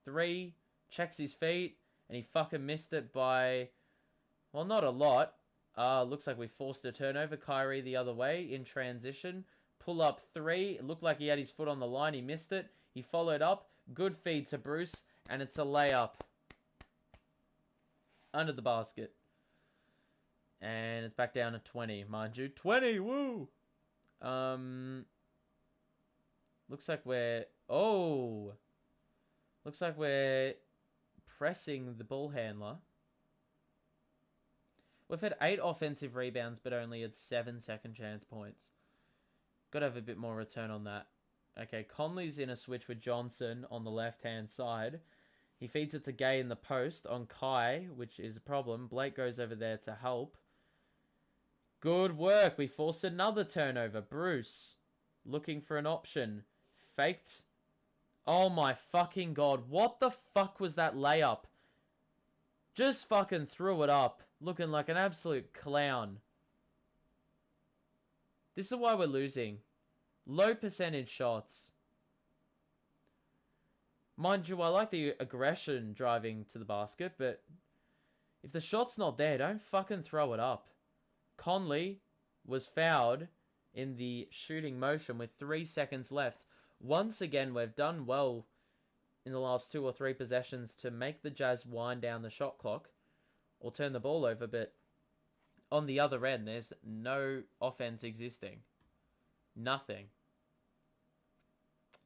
3, checks his feet, and he fucking missed it by, well, not a lot. Looks like we forced a turnover. Kyrie the other way in transition. Pull up 3. It looked like he had his foot on the line. He missed it. He followed up. Good feed to Bruce. And it's a layup. Under the basket. And it's back down to 20. Mind you, 20! Woo! Looks like we're... Oh! Looks like we're pressing the ball handler. We've had 8 offensive rebounds, but only had 7 second chance points. Got to have a bit more return on that. Okay, Conley's in a switch with Johnson on the left-hand side. He feeds it to Gay in the post on Kai, which is a problem. Blake goes over there to help. Good work. We force another turnover. Bruce looking for an option. Faked. Oh my fucking god. What the fuck was that layup? Just fucking threw it up. Looking like an absolute clown. This is why we're losing. Low percentage shots. Mind you, I like the aggression driving to the basket, but if the shot's not there, don't fucking throw it up. Conley was fouled in the shooting motion with 3 seconds left. Once again, we've done well in the last 2 or 3 possessions to make the Jazz wind down the shot clock or turn the ball over, but on the other end, there's no offense existing. Nothing.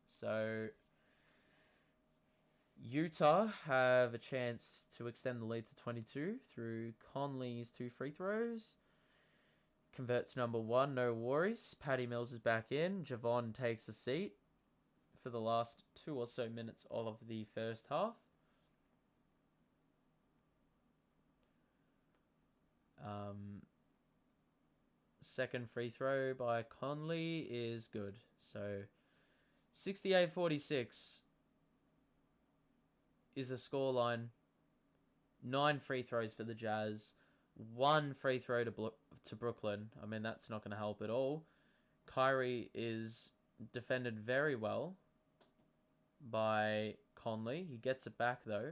So Utah have a chance to extend the lead to 22 through Conley's 2 free throws. Converts number 1, no worries. Patty Mills is back in. Javon takes a seat for the last 2 or so minutes of the first half. Second free throw by Conley is good. So 68-46 is the scoreline. 9 free throws for the Jazz. 1 free throw to Brooklyn. I mean, that's not going to help at all. Kyrie is defended very well by Conley. He gets it back, though.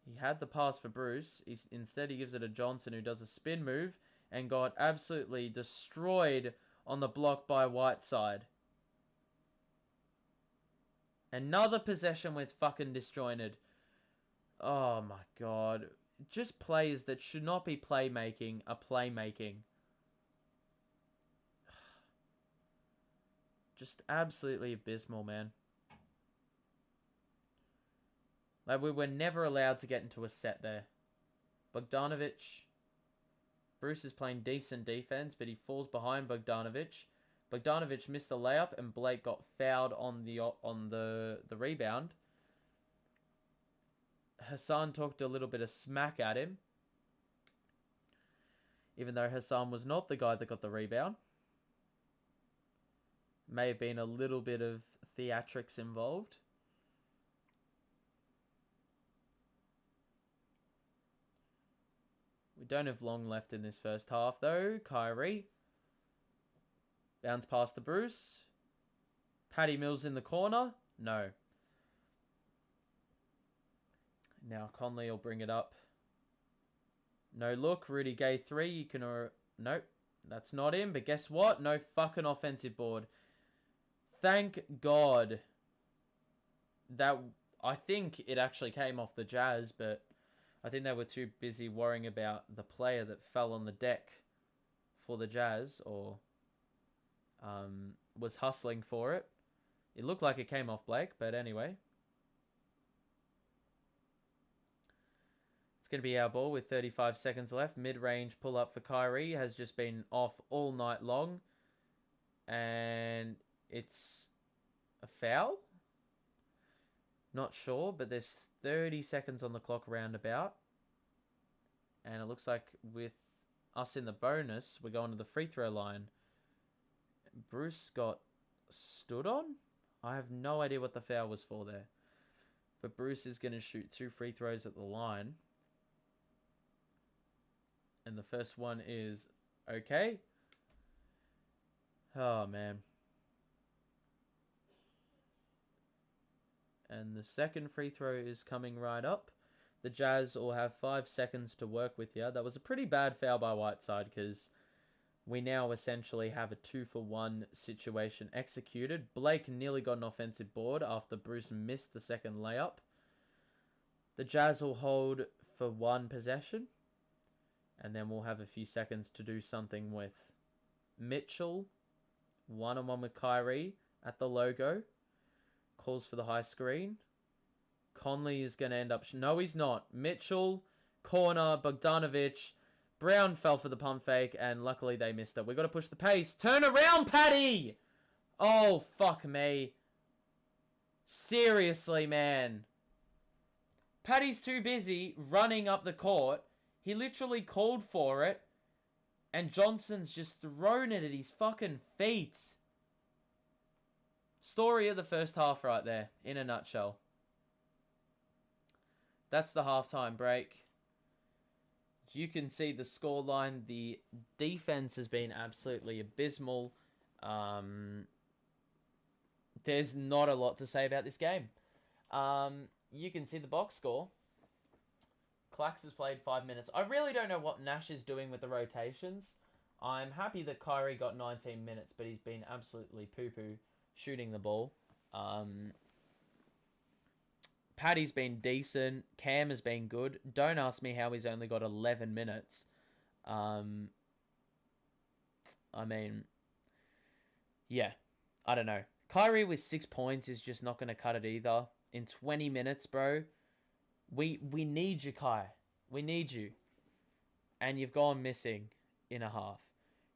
He had the pass for Bruce. Instead, he gives it to Johnson, who does a spin move and got absolutely destroyed on the block by Whiteside. Another possession where it's fucking disjointed. Oh my god. Just players that should not be playmaking are playmaking. Just absolutely abysmal, man. Like, we were never allowed to get into a set there. Bogdanovic. Bruce is playing decent defense, but he falls behind Bogdanovic. Bogdanovic missed the layup, and Blake got fouled on the rebound. Hassan talked a little bit of smack at him, even though Hassan was not the guy that got the rebound. May have been a little bit of theatrics involved. We don't have long left in this first half, though. Kyrie. Bounce past to Bruce. Patty Mills in the corner. No. Now Conley will bring it up. No look. Rudy Gay 3. You can... Nope. That's not him. But guess what? No fucking offensive board. Thank God. That... I think it actually came off the Jazz, but I think they were too busy worrying about the player that fell on the deck for the Jazz, or was hustling for it. It looked like it came off Blake, but anyway. It's going to be our ball with 35 seconds left. Mid-range pull-up for Kyrie has just been off all night long. And it's a foul? Not sure, but there's 30 seconds on the clock roundabout. And it looks like with us in the bonus, we're going to the free throw line. Bruce got stood on? I have no idea what the foul was for there. But Bruce is going to shoot 2 free throws at the line. And the first one is okay. Oh, man. And the second free throw is coming right up. The Jazz will have 5 seconds to work with here. That was a pretty bad foul by Whiteside, because we now essentially have a 2-for-1 situation executed. Blake nearly got an offensive board after Bruce missed the second layup. The Jazz will hold for 1 possession. And then we'll have a few seconds to do something with Mitchell. 1-on-1 with Kyrie at the logo. Calls for the high screen. Conley is going to end up... No, he's not. Mitchell, corner, Bogdanovic. Brown fell for the pump fake, and luckily they missed it. We've got to push the pace. Turn around, Patty! Oh, fuck me. Seriously, man. Patty's too busy running up the court. He literally called for it, and Johnson's just thrown it at his fucking feet. Story of the first half right there, in a nutshell. That's the halftime break. You can see the scoreline. The defense has been absolutely abysmal. There's not a lot to say about this game. You can see the box score. Clax has played 5 minutes. I really don't know what Nash is doing with the rotations. I'm happy that Kyrie got 19 minutes, but he's been absolutely poo-poo shooting the ball. Patty's been decent. Cam has been good. Don't ask me how he's only got 11 minutes. I mean, yeah, I don't know. Kyrie with 6 points is just not going to cut it either. In 20 minutes, bro, we need you, Kai. We need you. And you've gone missing in a half.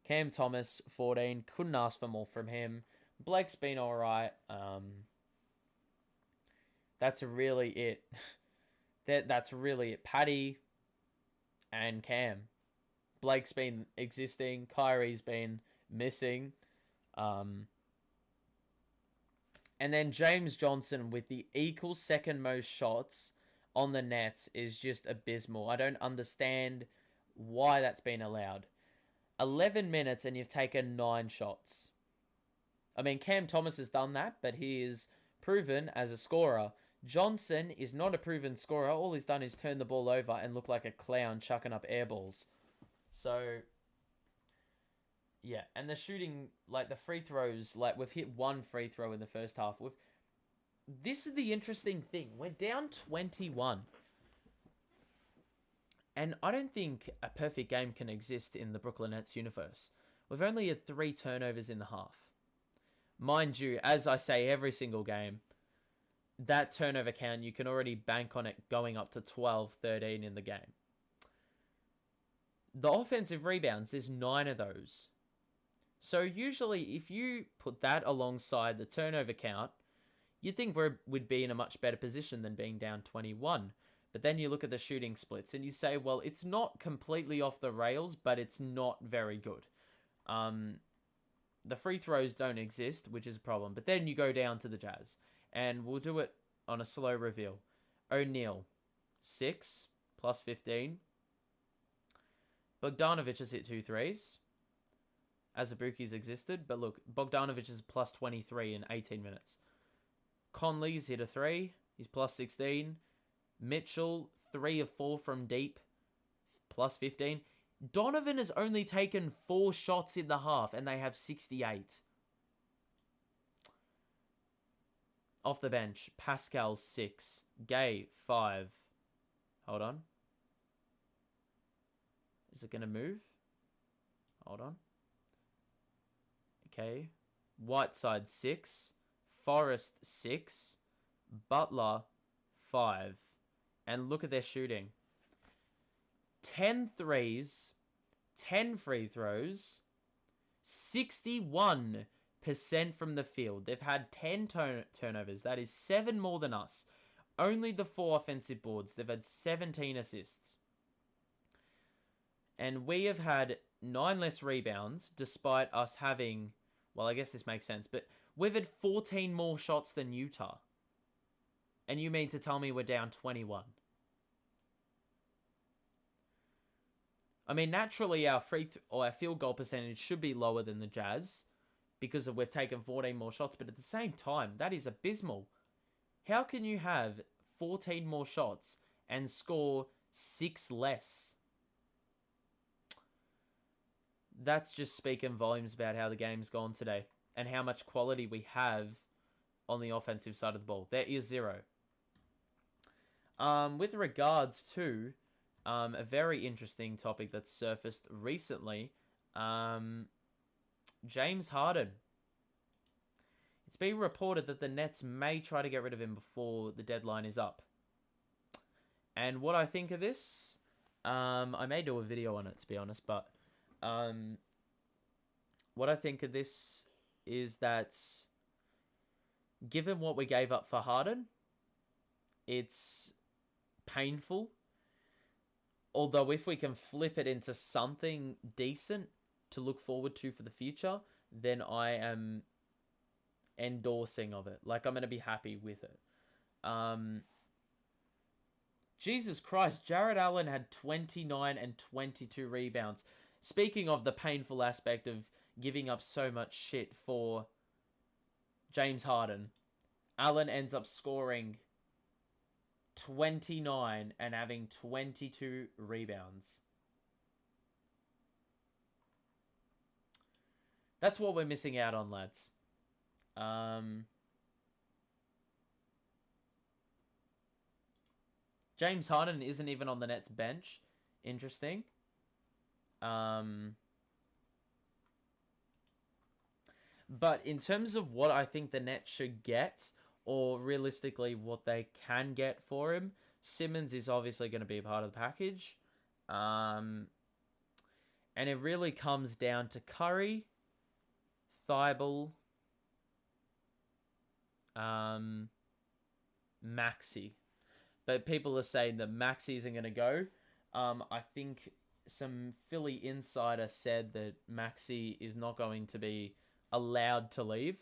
Cam Thomas, 14. Couldn't ask for more from him. Blake's been alright. That's really it. That's really it. Patty and Cam. Blake's been existing. Kyrie's been missing. And then James Johnson with the equal second most shots on the nets is just abysmal. I don't understand why that's been allowed. 11 minutes and you've taken 9 shots. I mean, Cam Thomas has done that, but he is proven as a scorer. Johnson is not a proven scorer. All he's done is turn the ball over and look like a clown chucking up air balls. So, yeah. And the shooting, like the free throws, like we've hit 1 free throw in the first half. This is the interesting thing. We're down 21. And I don't think a perfect game can exist in the Brooklyn Nets universe. We've only had 3 turnovers in the half. Mind you, as I say every single game, that turnover count, you can already bank on it going up to 12, 13 in the game. The offensive rebounds, there's 9 of those. So usually, if you put that alongside the turnover count, you'd think we'd be in a much better position than being down 21. But then you look at the shooting splits and you say, well, it's not completely off the rails, but it's not very good. The free throws don't exist, which is a problem. But then you go down to the Jazz. And we'll do it on a slow reveal. O'Neal, 6, plus 15. Bogdanovic has hit 2 threes. Azubuike's existed. But look, Bogdanovic is plus 23 in 18 minutes. Conley's hit a 3. He's plus 16. Mitchell, 3 of 4 from deep. Plus 15. Donovan has only taken 4 shots in the half, and they have 68. Off the bench, Pascal, 6. Gay, 5. Hold on. Is it going to move? Hold on. Okay. Whiteside, 6. Forrest, 6. Butler, 5. And look at their shooting. 10 threes, 10 free throws, 61% from the field. They've had 10 turnovers. That is 7 more than us. Only the 4 offensive boards. They've had 17 assists. And we have had 9 less rebounds, despite us having... Well, I guess this makes sense, but we've had 14 more shots than Utah. And you mean to tell me we're down 21? I mean, naturally, our our field goal percentage should be lower than the Jazz because we've taken 14 more shots. But at the same time, that is abysmal. How can you have 14 more shots and score 6 less? That's just speaking volumes about how the game's gone today and how much quality we have on the offensive side of the ball. There is 0. With regards to... a very interesting topic that's surfaced recently. James Harden. It's been reported that the Nets may try to get rid of him before the deadline is up. And what I think of this, I may do a video on it, to be honest, but what I think of this is that given what we gave up for Harden, it's painful. Although if we can flip it into something decent to look forward to for the future, then I am endorsing of it. Like, I'm going to be happy with it. Jesus Christ, Jared Allen had 29 and 22 rebounds. Speaking of the painful aspect of giving up so much shit for James Harden, Allen ends up scoring 29 and having 22 rebounds. That's what we're missing out on, lads. James Harden isn't even on the Nets bench. Interesting. But in terms of what I think the Nets should get, or realistically what they can get for him, Simmons is obviously going to be a part of the package. And it really comes down to Curry, Thibault, Maxey. But people are saying that Maxey isn't going to go. I think some Philly insider said that Maxey is not going to be allowed to leave.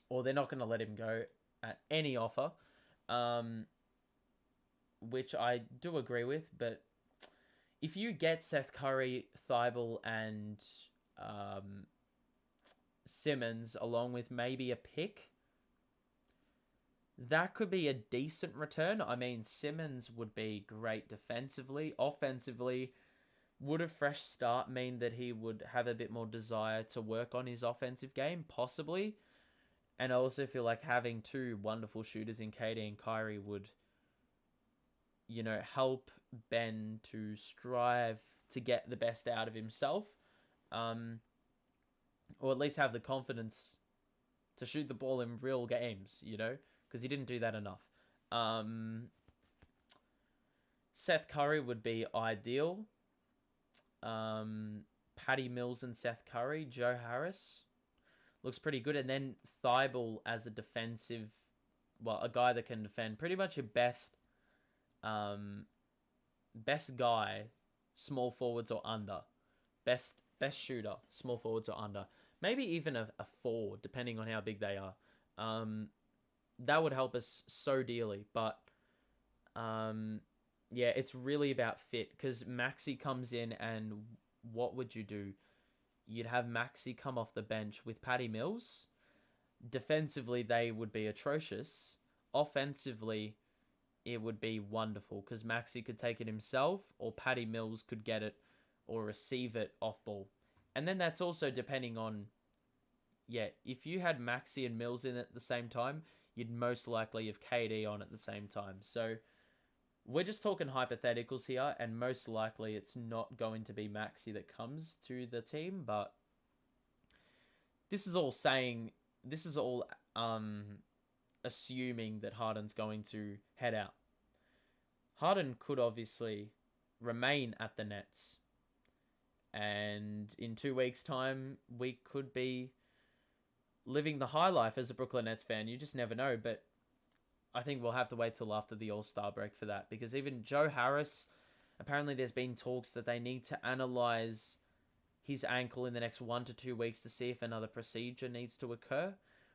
Or they're not going to let him go at any offer. Which I do agree with, but if you get Seth Curry, Thibault, and um, Simmons along with maybe a pick, that could be a decent return. I mean, Simmons would be great defensively. Offensively, would a fresh start mean that he would have a bit more desire to work on his offensive game? Possibly. And I also feel like having two wonderful shooters in KD and Kyrie would, help Ben to strive to get the best out of himself. Or at least have the confidence to shoot the ball in real games, because he didn't do that enough. Seth Curry would be ideal. Patty Mills and Seth Curry. Joe Harris looks pretty good. And then Thibault as a defensive, a guy that can defend. Pretty much your best guy, small forwards or under. Best shooter, small forwards or under. Maybe even a 4, depending on how big they are. That would help us so dearly. But, yeah, it's really about fit. Because Maxi comes in and what would you do? You'd have Maxi come off the bench with Patty Mills. Defensively, they would be atrocious. Offensively, it would be wonderful. Because Maxi could take it himself or Patty Mills could get it or receive it off ball. And then that's also depending on, if you had Maxi and Mills in at the same time, you'd most likely have KD on at the same time. So we're just talking hypotheticals here, and most likely it's not going to be Maxi that comes to the team, but this is all assuming that Harden's going to head out. Harden could obviously remain at the Nets. And in 2 weeks' time, we could be living the high life as a Brooklyn Nets fan. You just never know. But I think we'll have to wait till after the All-Star break for that. Because even Joe Harris, apparently there's been talks that they need to analyze his ankle in the next 1 to 2 weeks to see if another procedure needs to occur,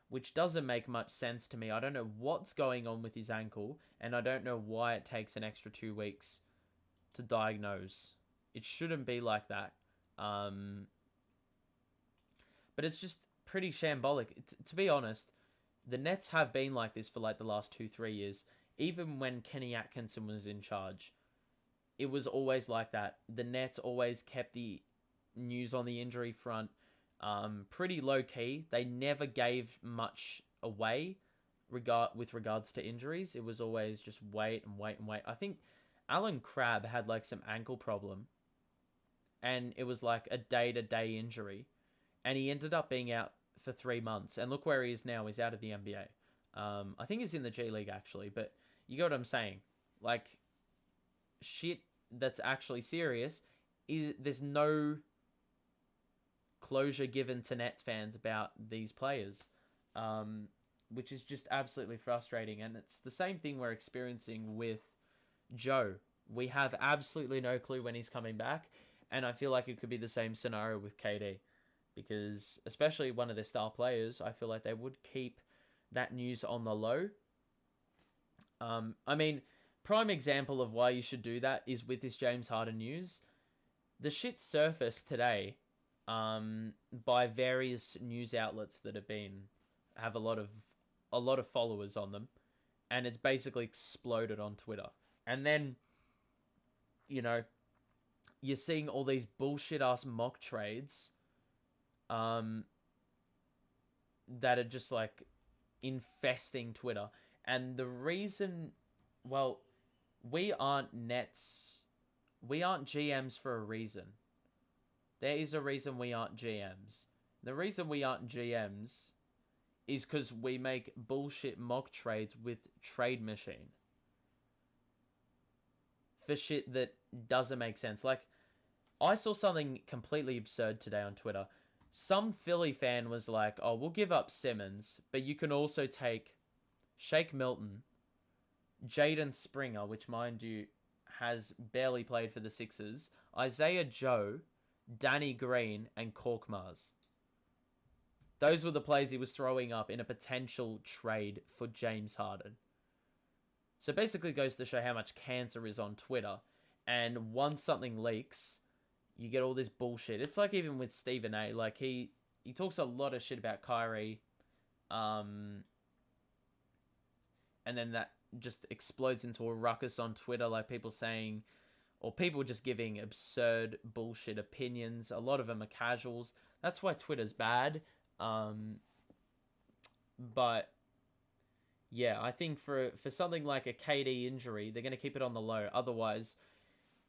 which doesn't make much sense to me. I don't know what's going on with his ankle, and I don't know why it takes an extra 2 weeks to diagnose. It shouldn't be like that. But it's just pretty shambolic. To be honest, the Nets have been like this for like the last 2-3 years. Even when Kenny Atkinson was in charge, it was always like that. The Nets always kept the news on the injury front pretty low key. They never gave much away with regards to injuries. It was always just wait and wait and wait. I think Alan Crabb had like some ankle problem, and it was like a day-to-day injury, and he ended up being out for 3 months. And look where he is now. He's out of the NBA. I think he's in the G League actually, but you get what I'm saying. Like, shit that's actually serious there's no closure given to Nets fans about these players, which is just absolutely frustrating. And it's the same thing we're experiencing with Joe. We have absolutely no clue when he's coming back, and I feel like it could be the same scenario with KD, because especially one of their star players, I feel like they would keep that news on the low. I mean, prime example of why you should do that is with this James Harden news. The shit surfaced today by various news outlets that have a lot of followers on them, and it's basically exploded on Twitter. And then, you're seeing all these bullshit ass mock trades that are just like infesting Twitter. And the reason, we aren't GMs for a reason. There is a reason we aren't GMs. The reason we aren't GMs is because we make bullshit mock trades with Trade Machine for shit that doesn't make sense. Like, I saw something completely absurd today on Twitter. Some Philly fan was like, oh, we'll give up Simmons, but you can also take Shake Milton, Jaden Springer, which, mind you, has barely played for the Sixers, Isaiah Joe, Danny Green, and Korkmaz. Those were the players he was throwing up in a potential trade for James Harden. So basically goes to show how much cancer is on Twitter. And once something leaks, you get all this bullshit. It's like even with Stephen A. Like he talks a lot of shit about Kyrie, and then that just explodes into a ruckus on Twitter, like people saying, or people just giving absurd bullshit opinions. A lot of them are casuals. That's why Twitter's bad. But yeah, I think for something like a KD injury, they're going to keep it on the low. Otherwise,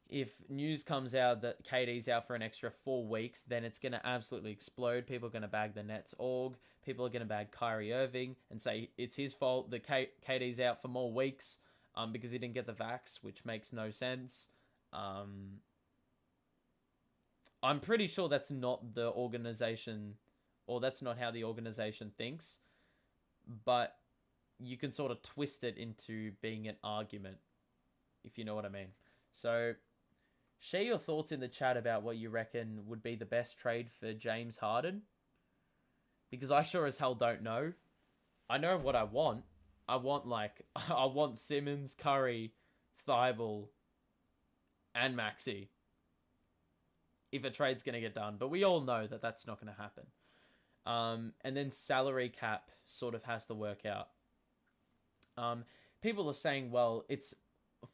if news comes out that KD's out for an extra 4 weeks, then it's going to absolutely explode. People are going to bag the Nets org. People are going to bag Kyrie Irving and say it's his fault that KD's out for more weeks because he didn't get the vax, which makes no sense. I'm pretty sure that's not the organization, or that's not how the organization thinks, but you can sort of twist it into being an argument, if you know what I mean. So share your thoughts in the chat about what you reckon would be the best trade for James Harden. Because I sure as hell don't know. I know what I want. I want Simmons, Curry, Thibault, and Maxey. If a trade's going to get done. But we all know that that's not going to happen. And then salary cap sort of has to work out. People are saying, well, it's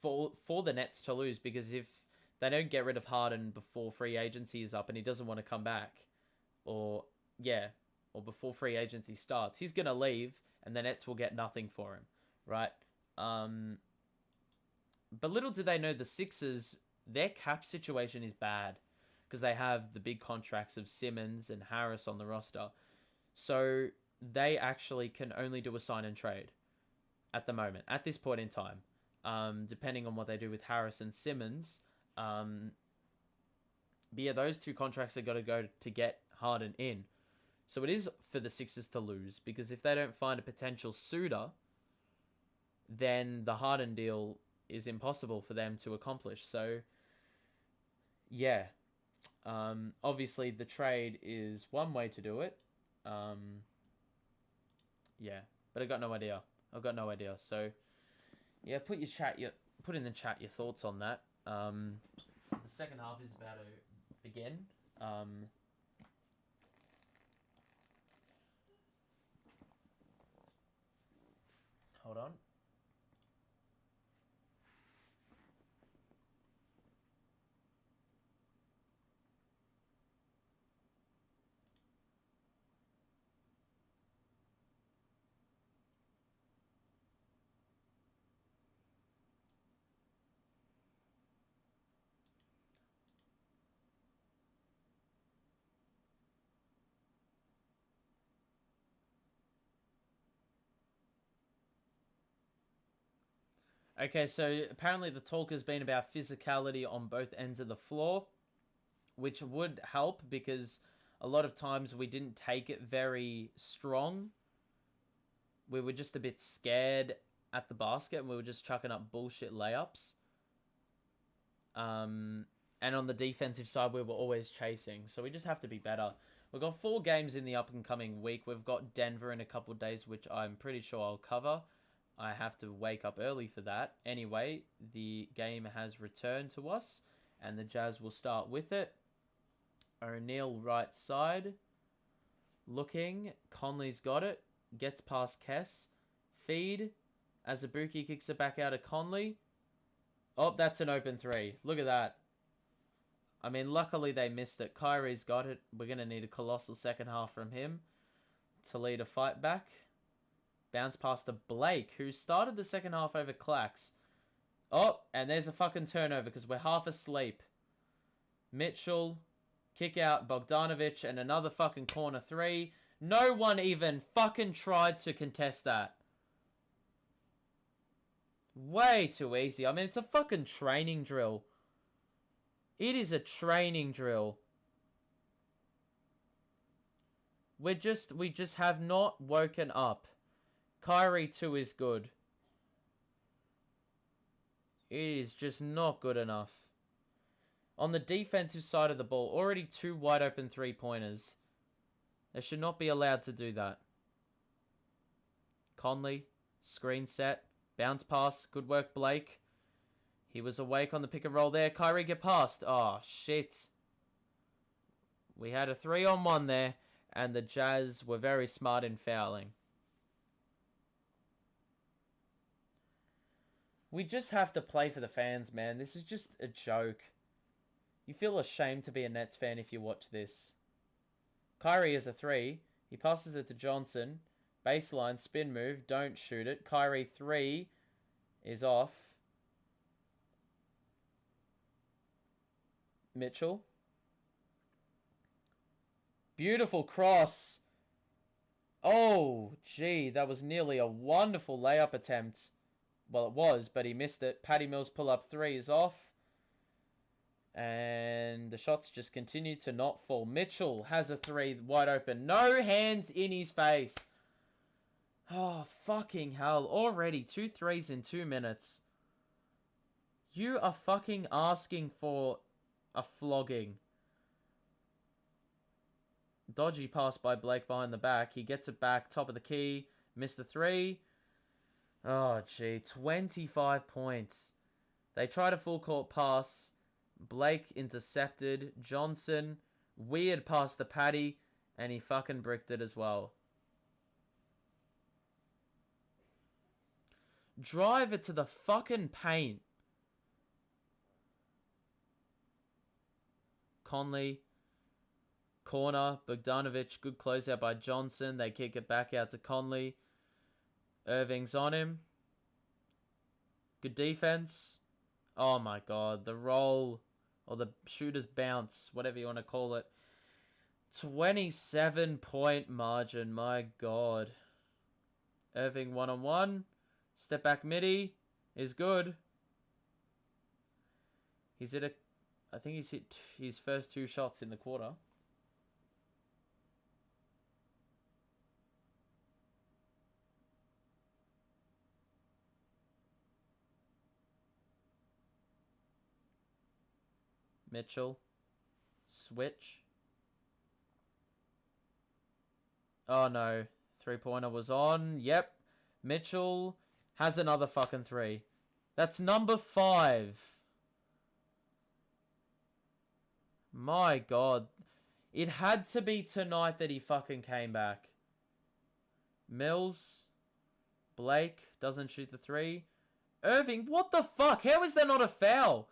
for the Nets to lose, because if they don't get rid of Harden before free agency is up and he doesn't want to come back, or before free agency starts, he's going to leave and the Nets will get nothing for him, right? But little do they know, the Sixers, their cap situation is bad because they have the big contracts of Simmons and Harris on the roster. So they actually can only do a sign and trade at the moment, at this point in time. Depending on what they do with Harris and Simmons. But yeah, those two contracts are got to go to get Harden in. So it is for the Sixers to lose, because if they don't find a potential suitor, then the Harden deal is impossible for them to accomplish. So yeah, obviously the trade is one way to do it. Yeah, but I got no idea. I've got no idea. So yeah, put in the chat your thoughts on that. The second half is about to begin. Hold on. Okay, so apparently the talk has been about physicality on both ends of the floor, which would help because a lot of times we didn't take it very strong. We were just a bit scared at the basket and we were just chucking up bullshit layups. And on the defensive side, we were always chasing. So we just have to be better. We've got 4 games in the up and coming week. We've got Denver in a couple of days, which I'm pretty sure I'll cover. I have to wake up early for that. Anyway, the game has returned to us, and the Jazz will start with it. O'Neal right side. Looking. Conley's got it. Gets past Kess. Feed. Azubuike kicks it back out of Conley. Oh, that's an open 3. Look at that. I mean, luckily they missed it. Kyrie's got it. We're going to need a colossal second half from him to lead a fight back. Bounce past to Blake, who started the second half over Clax. Oh, and there's a fucking turnover because we're half asleep. Mitchell, kick out Bogdanovic, and another fucking corner 3. No one even fucking tried to contest that. Way too easy. I mean, it's a fucking training drill. It is a training drill. We just have not woken up. Kyrie too is good. It is just not good enough. On the defensive side of the ball, already 2 wide open 3-pointers. They should not be allowed to do that. Conley, screen set, bounce pass, good work Blake. He was awake on the pick and roll there. Kyrie get past. Oh, shit. We had a 3-on-1 there, and the Jazz were very smart in fouling. We just have to play for the fans, man. This is just a joke. You feel ashamed to be a Nets fan if you watch this. Kyrie is a 3. He passes it to Johnson. Baseline, spin move. Don't shoot it. Kyrie 3 is off. Mitchell. Beautiful cross. Oh, gee. That was nearly a wonderful layup attempt. Well, it was, but he missed it. Patty Mills pull-up 3 is off. And the shots just continue to not fall. Mitchell has a 3 wide open. No hands in his face. Oh, fucking hell. Already 2 threes in 2 minutes. You are fucking asking for a flogging. Dodgy pass by Blake behind the back. He gets it back. Top of the key. Missed the 3. Oh, gee. 25 points. They tried a full court pass. Blake intercepted. Johnson. Weird pass to Patty. And he fucking bricked it as well. Drive it to the fucking paint. Conley. Corner. Bogdanovic. Good closeout by Johnson. They kick it back out to Conley. Irving's on him. Good defense. Oh my god. The roll. Or the shooter's bounce. Whatever you want to call it. 27-point margin. My god. Irving 1-on-1. Step back midi. Is good. He's hit I think he's hit his first 2 shots in the quarter. Mitchell. Switch. Oh no. 3-pointer was on. Yep. Mitchell has another fucking 3. That's number 5. My god. It had to be tonight that he fucking came back. Mills. Blake doesn't shoot the 3. Irving, what the fuck? How is that not a foul?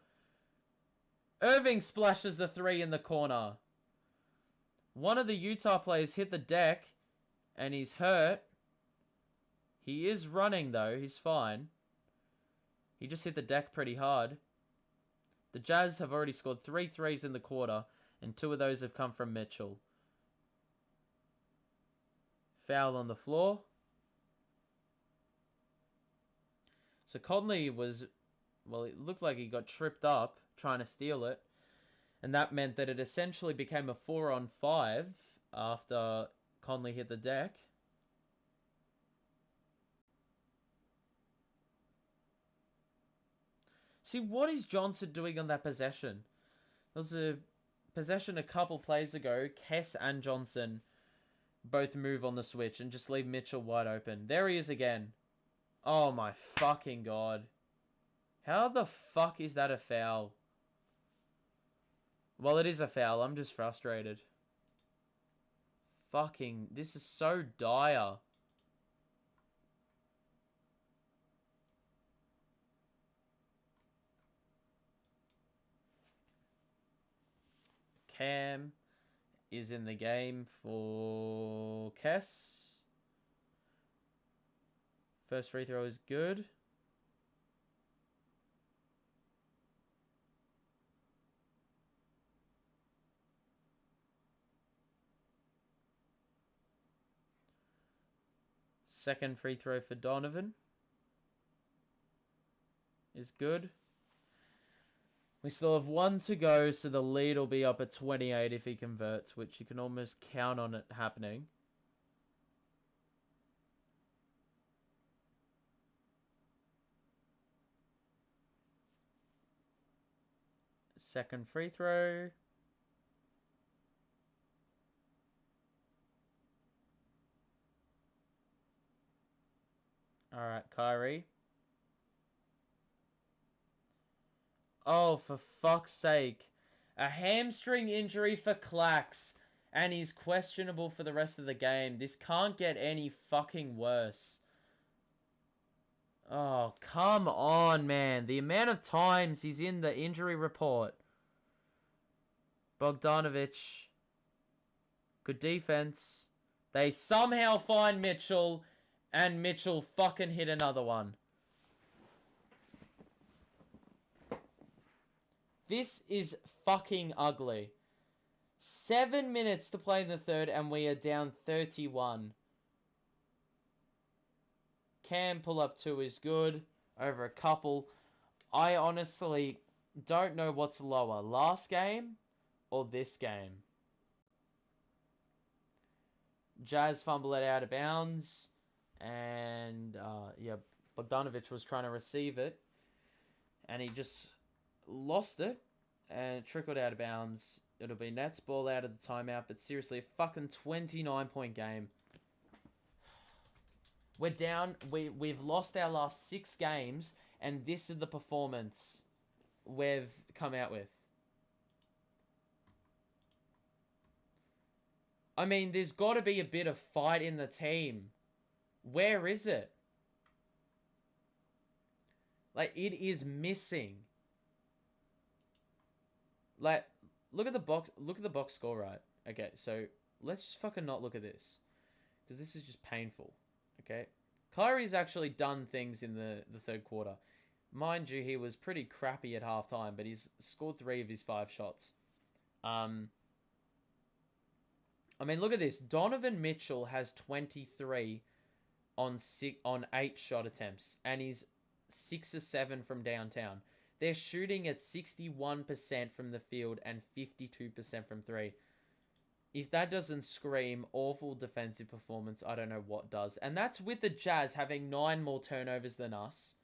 Irving splashes the 3 in the corner. One of the Utah players hit the deck, and he's hurt. He is running, though. He's fine. He just hit the deck pretty hard. The Jazz have already scored 3 threes in the quarter, and 2 of those have come from Mitchell. Foul on the floor. So Conley was... Well, it looked like he got tripped up trying to steal it. And that meant that it essentially became a 4-on-5 after Conley hit the deck. See, what is Johnson doing on that possession? There was a possession a couple plays ago. Kess and Johnson both move on the switch and just leave Mitchell wide open. There he is again. Oh my fucking god. How the fuck is that a foul? Well, it is a foul. I'm just frustrated. Fucking... This is so dire. Cam is in the game for Kess. First free throw is good. Second free throw for Donovan is good. We still have 1 to go, so the lead will be up at 28 if he converts, which you can almost count on it happening. Second free throw. Alright, Kyrie. Oh, for fuck's sake. A hamstring injury for Clax. And he's questionable for the rest of the game. This can't get any fucking worse. Oh, come on, man. The amount of times he's in the injury report. Bogdanovic. Good defense. They somehow find Mitchell. And Mitchell fucking hit another one. This is fucking ugly. 7 minutes to play in the third, and we are down 31. Cam pull-up 2 is good. Over a couple. I honestly don't know what's lower. Last game or this game? Jazz fumble it out of bounds. And, yeah, Bogdanovic was trying to receive it. And he just lost it. And it trickled out of bounds. It'll be Nets ball out of the timeout. But seriously, a fucking 29-point game. We're down. We've lost our last 6 games. And this is the performance we've come out with. I mean, there's got to be a bit of fight in the team. Where is it? Like, it is missing. Like, look at the box score, right? Okay, so let's just fucking not look at this. Because this is just painful. Okay? Kyrie's actually done things in the third quarter. Mind you, he was pretty crappy at halftime, but he's scored 3 of his 5 shots. I mean, look at this. Donovan Mitchell has 23 on 8 shot attempts, and he's 6 or 7 from downtown. They're shooting at 61% from the field and 52% from 3. If that doesn't scream awful defensive performance, I don't know what does. And that's with the Jazz having 9 more turnovers than us.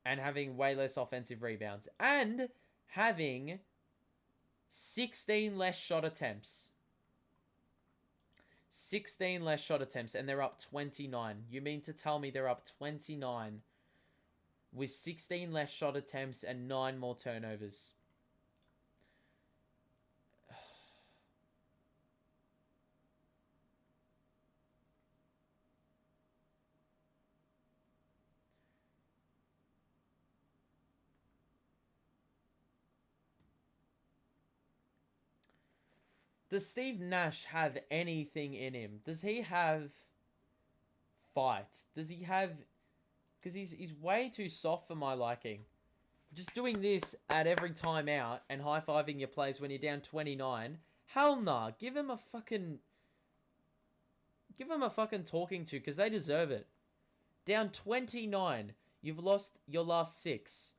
And having way less offensive rebounds. And having 16 less shot attempts. 16 less shot attempts, and they're up 29. You mean to tell me they're up 29 with 16 less shot attempts and 9 more turnovers? Does Steve Nash have anything in him? Does he have fight? Does he have... Because he's way too soft for my liking. Just doing this at every time out and high-fiving your plays when you're down 29. Hell nah. Give him a fucking talking to, because they deserve it. Down 29. You've lost your last 6.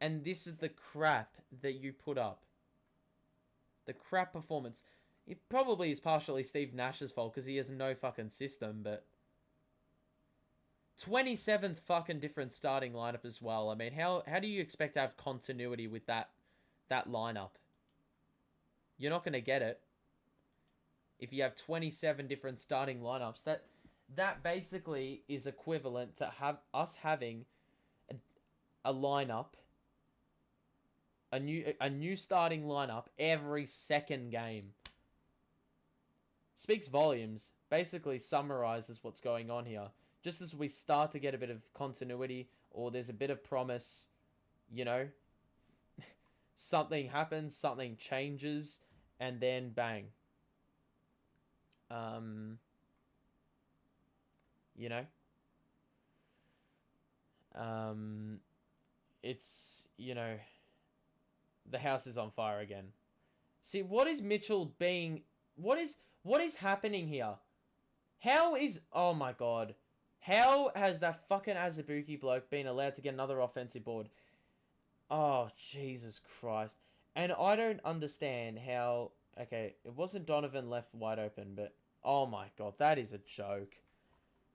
And this is the crap that you put up. The crap performance. It probably is partially Steve Nash's fault because he has no fucking system, but 27th fucking different starting lineup as well. I mean, how do you expect to have continuity with that lineup? You're not going to get it if you have 27 different starting lineups. That basically is equivalent to us having a lineup, a new starting lineup every second game. Speaks volumes. Basically summarizes what's going on here. Just as we start to get a bit of continuity, or there's a bit of promise, you know, something happens, something changes, and then bang. You know, it's, you know, the house is on fire again. See, what is Mitchell being... What is happening here? How is... Oh my god. How has that fucking Azubuike bloke been allowed to get another offensive board? Oh, Jesus Christ. And I don't understand how... Okay, it wasn't Donovan left wide open, but... Oh my god, that is a joke.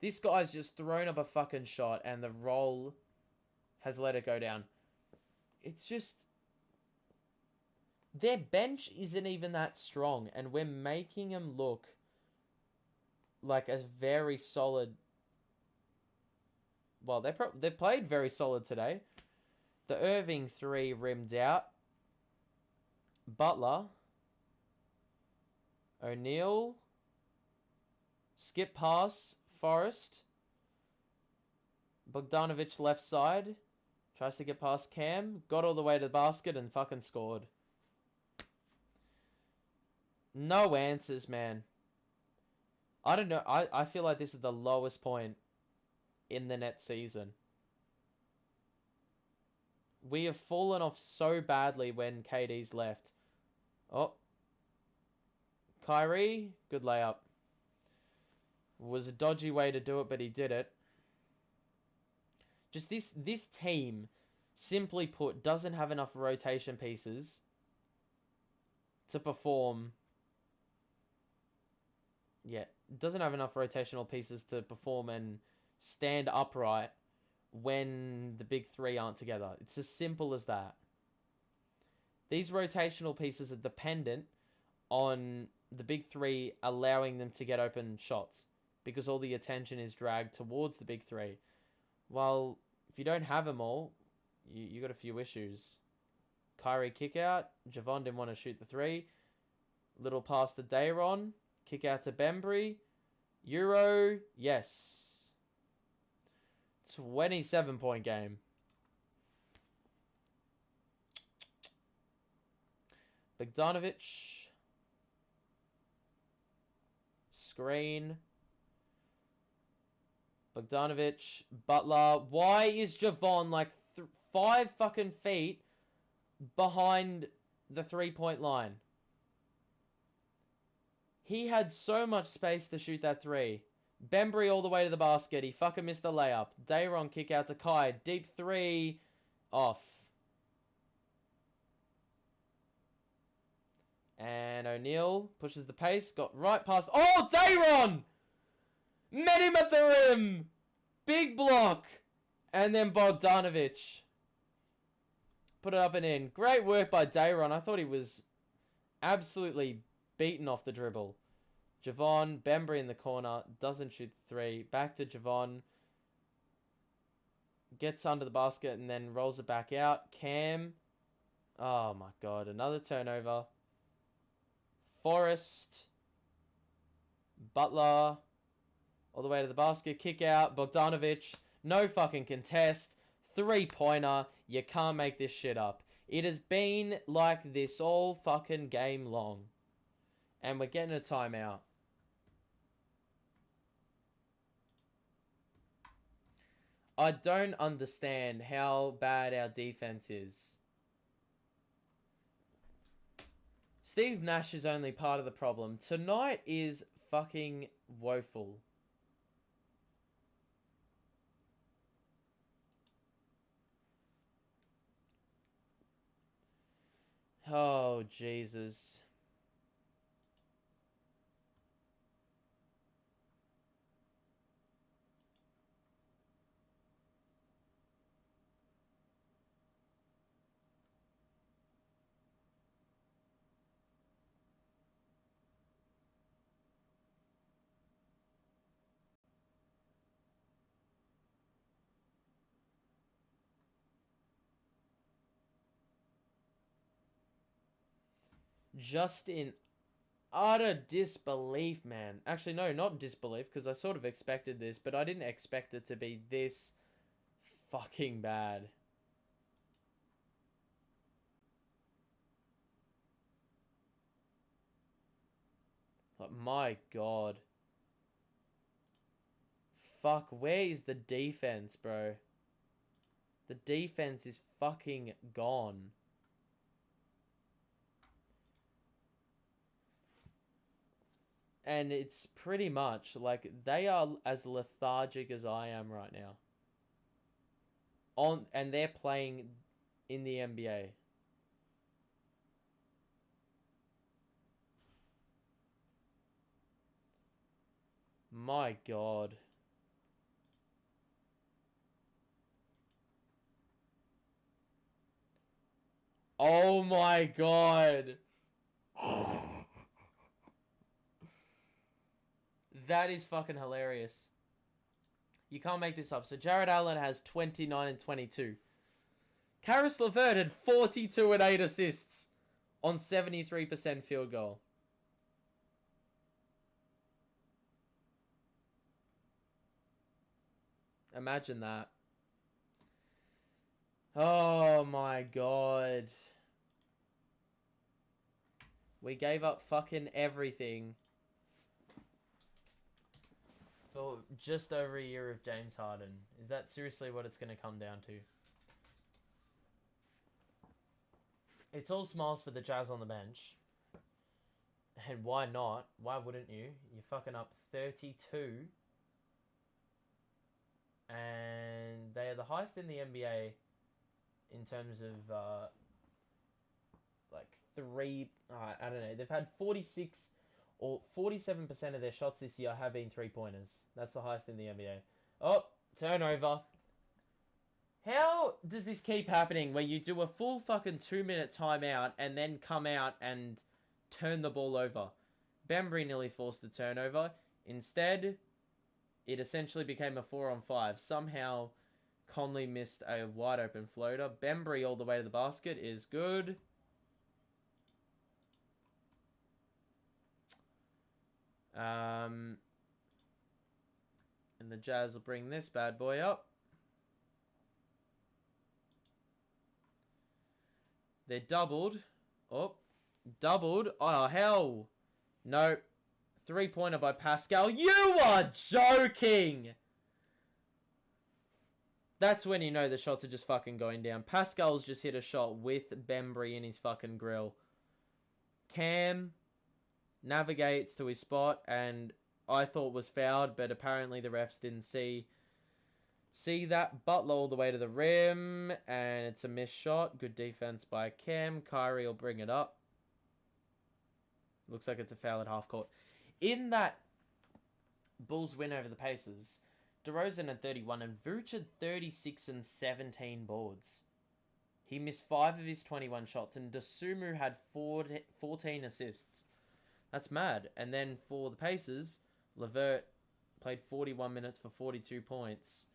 This guy's just thrown up a fucking shot, and the roll has let it go down. It's just... Their bench isn't even that strong, and we're making them look like a very solid... Well, they played very solid today. The Irving 3 rimmed out. Butler. O'Neal. Skip pass. Forrest. Bogdanovic left side. Tries to get past Cam. Got all the way to the basket and fucking scored. No answers, man. I don't know. I feel like this is the lowest point in the Nets season. We have fallen off so badly when KD's left. Oh. Kyrie, good layup. Was a dodgy way to do it, but he did it. Just this team, simply put, doesn't have enough rotation pieces to perform. Yeah, doesn't have enough rotational pieces to perform and stand upright when the big three aren't together. It's as simple as that. These rotational pieces are dependent on the big three allowing them to get open shots because all the attention is dragged towards the big three. Well, if you don't have them all, you got a few issues. Kyrie kick out. Javon didn't want to shoot the three. Little pass to Dayron. Kick out to Bembry. Euro. Yes. 27-point game. Bogdanovic. Screen. Bogdanovic. Butler. Why is Javon like 5 fucking feet behind the 3-point line? He had so much space to shoot that three. Bembry all the way to the basket. He fucking missed the layup. Dayron kick out to Kai. Deep three. Off. And O'Neal pushes the pace. Got right past. Oh, Dayron! Met him at the rim. Big block. And then Bogdanovic. Put it up and in. Great work by Dayron. I thought he was absolutely beaten off the dribble. Javon, Bembry in the corner, doesn't shoot the three. Back to Javon. Gets under the basket and then rolls it back out. Cam. Oh my god, another turnover. Forrest. Butler. All the way to the basket. Kick out. Bogdanovic. No fucking contest. 3-pointer. You can't make this shit up. It has been like this all fucking game long. And we're getting a timeout. I don't understand how bad our defense is. Steve Nash is only part of the problem. Tonight is fucking woeful. Oh, Jesus. Just in utter disbelief, man. Actually, no, not disbelief, because I sort of expected this, but I didn't expect it to be this fucking bad. Like, my god. Fuck, where is the defense, bro? The defense is fucking gone. And it's pretty much like they are as lethargic as I am right now. And they're playing in the NBA. My god. Oh my god. That is fucking hilarious. You can't make this up. So Jared Allen has 29 and 22. Karis LeVert had 42 and 8 assists on 73% field goal. Imagine that. Oh my god. We gave up fucking everything for just over a year of James Harden. Is that seriously what it's going to come down to? It's all smiles for the Jazz on the bench. And why not? Why wouldn't you? You're fucking up 32. And they are the highest in the NBA in terms of, like, I don't know. They've had 46 or 47% of their shots this year have been three-pointers. That's the highest in the NBA. Oh, turnover. How does this keep happening where you do a full fucking 2-minute timeout and then come out and turn the ball over? Bembry nearly forced the turnover. Instead, it essentially became a 4-on-5. Somehow, Conley missed a wide-open floater. Bembry all the way to the basket is good. And the Jazz will bring this bad boy up. They're doubled. Oh, doubled. Oh, hell. No. 3-pointer by Pascal. You are joking! That's when you know the shots are just fucking going down. Pascal's just hit a shot with Bembry in his fucking grill. Cam navigates to his spot and I thought was fouled, but apparently the refs didn't see that. Butler all the way to the rim, and it's a missed shot. Good defense by Cam. Kyrie will bring it up. Looks like it's a foul at half court. In that Bulls win over the Pacers, DeRozan had 31 and Vooch had 36 and 17 boards. He missed 5 of his 21 shots, and Dosunmu had 14 assists. That's mad. And then for the Pacers, LeVert played 41 minutes for 42 points.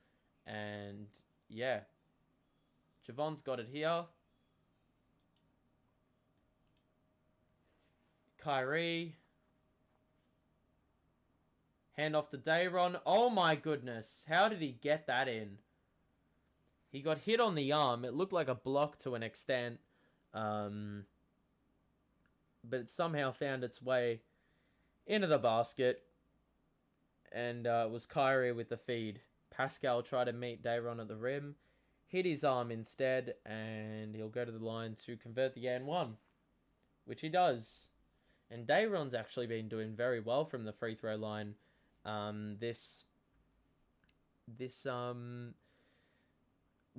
And, yeah. Javon's got it here. Kyrie. Hand off to Dayron. Oh my goodness. How did he get that in? He got hit on the arm. It looked like a block to an extent. But it somehow found its way into the basket. And it was Kyrie with the feed. Pascal tried to meet Dayron at the rim. Hit his arm instead. And he'll go to the line to convert the and one. Which he does. And Dayron's actually been doing very well from the free throw line. Well,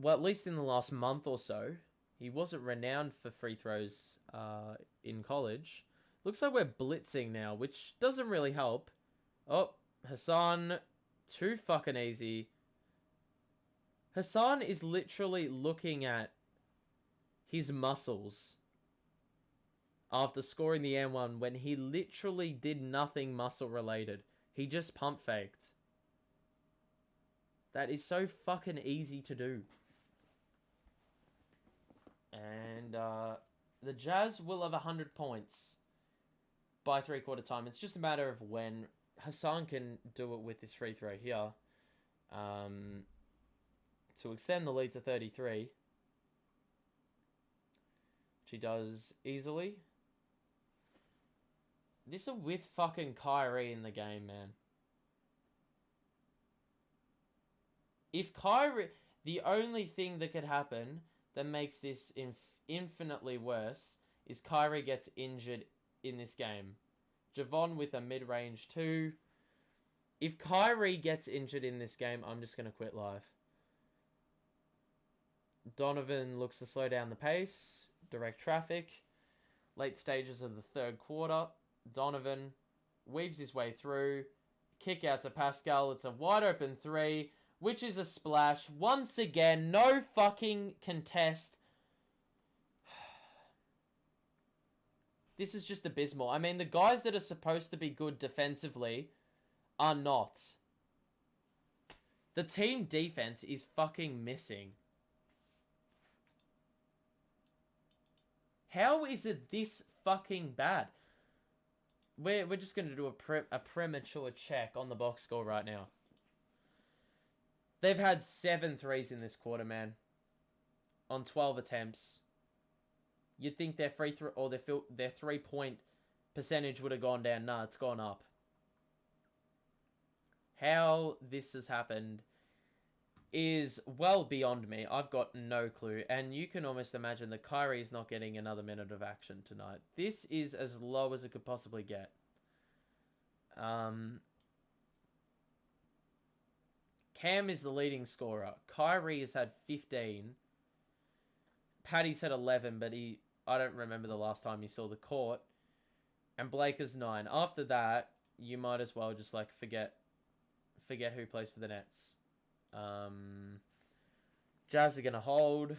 at least in the last month or so. He wasn't renowned for free throws in college. Looks like we're blitzing now, which doesn't really help. Oh, Hassan, too fucking easy. Hassan is literally looking at his muscles after scoring the M1 when he literally did nothing muscle related. He just pump faked. That is so fucking easy to do. And the Jazz will have 100 points by three-quarter time. It's just a matter of when. Hassan can do it with this free throw here. To extend the lead to 33. Which he does easily. This is with fucking Kyrie in the game, man. If Kyrie... The only thing that could happen that makes this infinitely worse is Kyrie gets injured in this game. Javon with a mid-range 2. If Kyrie gets injured in this game, I'm just going to quit live. Donovan looks to slow down the pace. Direct traffic. Late stages of the third quarter. Donovan weaves his way through. Kick out to Pascal. It's a wide open 3, which is a splash. Once again, no fucking contest. This is just abysmal. I mean, the guys that are supposed to be good defensively are not. The team defense is fucking missing. How is it this fucking bad? We're just going to do a premature check on the box score right now. They've had 7 threes in this quarter, man. On 12 attempts. You'd think their free throw or their 3-point percentage would have gone down. Nah, it's gone up. How this has happened is well beyond me. I've got no clue. And you can almost imagine that Kyrie's not getting another minute of action tonight. This is as low as it could possibly get. Cam is the leading scorer. Kyrie has had 15. Paddy's had 11, but I don't remember the last time he saw the court. And Blake is 9. After that, you might as well just like forget who plays for the Nets. Jazz are going to hold.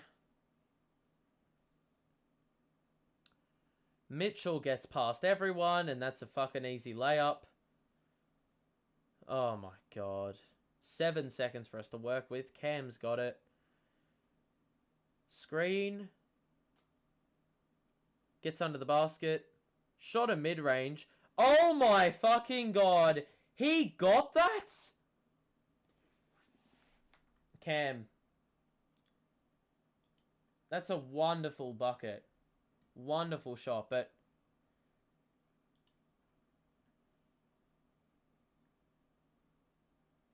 Mitchell gets past everyone, and that's a fucking easy layup. Oh my god. 7 seconds for us to work with. Cam's got it. Screen. Gets under the basket. Shot a mid-range. Oh my fucking god. He got that? Cam. That's a wonderful bucket. Wonderful shot, but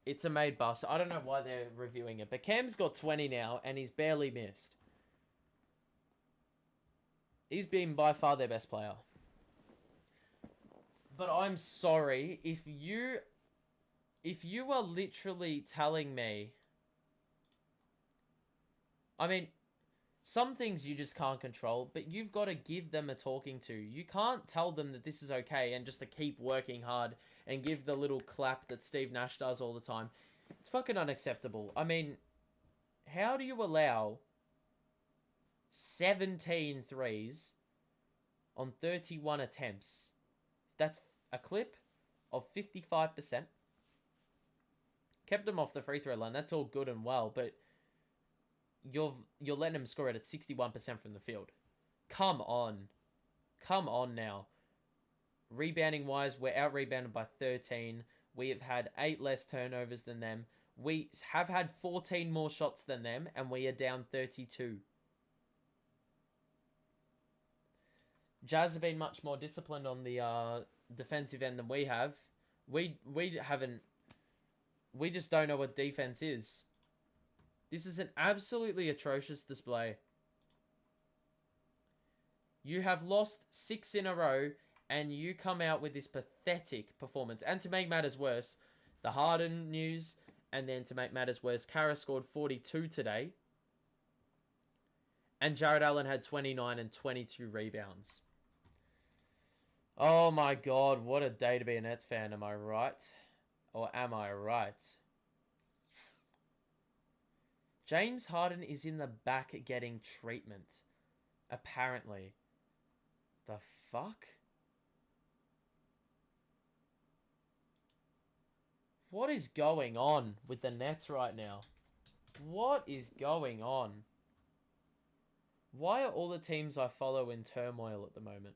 it's a made bust. I don't know why they're reviewing it, but Cam's got 20 now, and he's barely missed. He's been by far their best player. But I'm sorry, if you are literally telling me, I mean, some things you just can't control, but you've got to give them a talking to. You can't tell them that this is okay and just to keep working hard and give the little clap that Steve Nash does all the time. It's fucking unacceptable. I mean, how do you allow 17 threes on 31 attempts? That's a clip of 55%. Kept them off the free throw line. That's all good and well, but you're letting him score it at 61% from the field. Come on. Come on now. Rebounding wise, we're out rebounded by 13. We have had 8 less turnovers than them. We have had 14 more shots than them, and we are down 32. Jazz have been much more disciplined on the defensive end than we have. We just don't know what defense is. This is an absolutely atrocious display. You have lost 6 in a row, and you come out with this pathetic performance. And to make matters worse, the Harden news, and then to make matters worse, Kara scored 42 today. And Jared Allen had 29 and 22 rebounds. Oh my god, what a day to be a Nets fan, am I right? Or am I right? James Harden is in the back getting treatment. Apparently. The fuck? What is going on with the Nets right now? What is going on? Why are all the teams I follow in turmoil at the moment?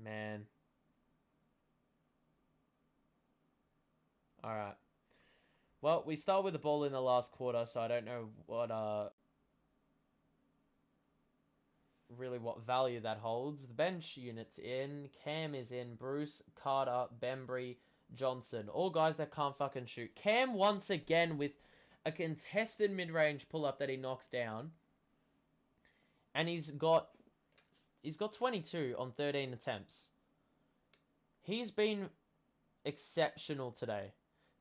Man. Alright. Well, we start with the ball in the last quarter, so I don't know what really what value that holds. The bench unit's in. Cam is in. Bruce, Carter, Bembry, Johnson. All guys that can't fucking shoot. Cam once again with a contested mid-range pull-up that he knocks down. And he's got 22 on 13 attempts. He's been exceptional today.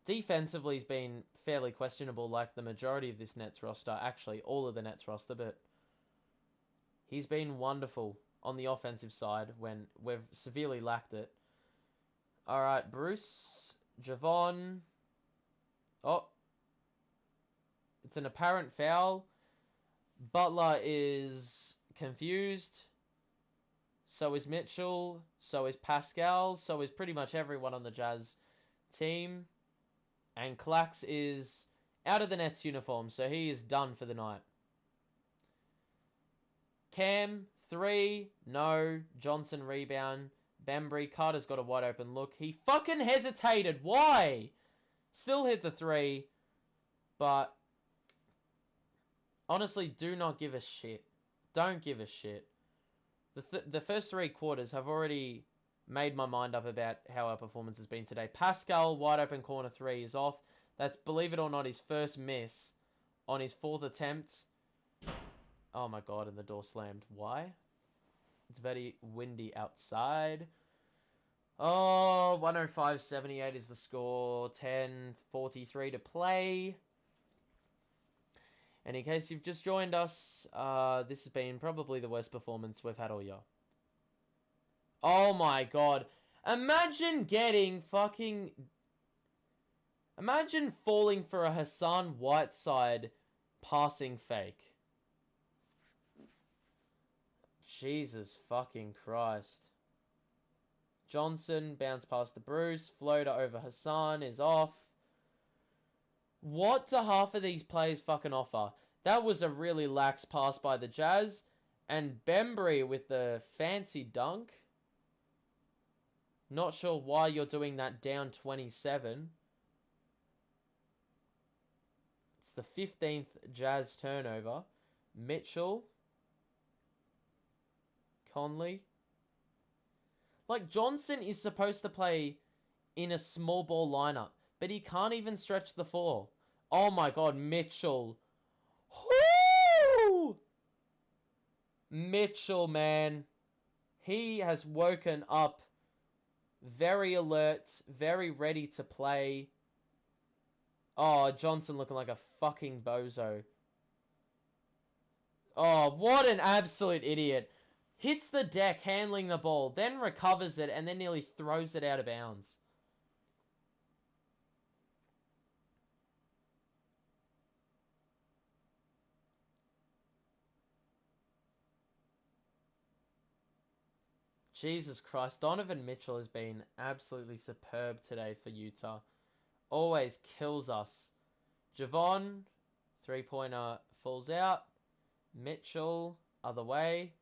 Defensively, he's been fairly questionable, like the majority of this Nets roster. Actually, all of the Nets roster, but he's been wonderful on the offensive side when we've severely lacked it. All right, Bruce, Javon. Oh, it's an apparent foul. Butler is confused. So is Mitchell. So is Pascal. So is pretty much everyone on the Jazz team. And Clax is out of the Nets uniform, so he is done for the night. Cam, 3, no. Johnson, rebound. Bembry, Carter's got a wide open look. He fucking hesitated. Why? Still hit the 3, but honestly, do not give a shit. Don't give a shit. The first 3 quarters have already made my mind up about how our performance has been today. Pascal, wide open corner 3 is off. That's, believe it or not, his first miss on his 4th attempt. Oh my god, and the door slammed. Why? It's very windy outside. Oh, 105-78 is the score. 10:43 to play. And in case you've just joined us, this has been probably the worst performance we've had all year. Oh my god. Imagine getting fucking... Imagine falling for a Hassan Whiteside passing fake. Jesus fucking Christ. Johnson, bounce past the Bruce. Floater over Hassan is off. What do half of these players fucking offer? That was a really lax pass by the Jazz. And Bembry with the fancy dunk. Not sure why you're doing that down 27. It's the 15th Jazz turnover. Mitchell. Conley. Like, Johnson is supposed to play in a small ball lineup, but he can't even stretch the floor. Oh my god, Mitchell. Woo! Mitchell, man. He has woken up very alert, very ready to play. Oh, Johnson looking like a fucking bozo. Oh, what an absolute idiot. Hits the deck handling the ball, then recovers it, and then nearly throws it out of bounds. Jesus Christ, Donovan Mitchell has been absolutely superb today for Utah. Always kills us. Javon, 3-pointer falls out. Mitchell, other way.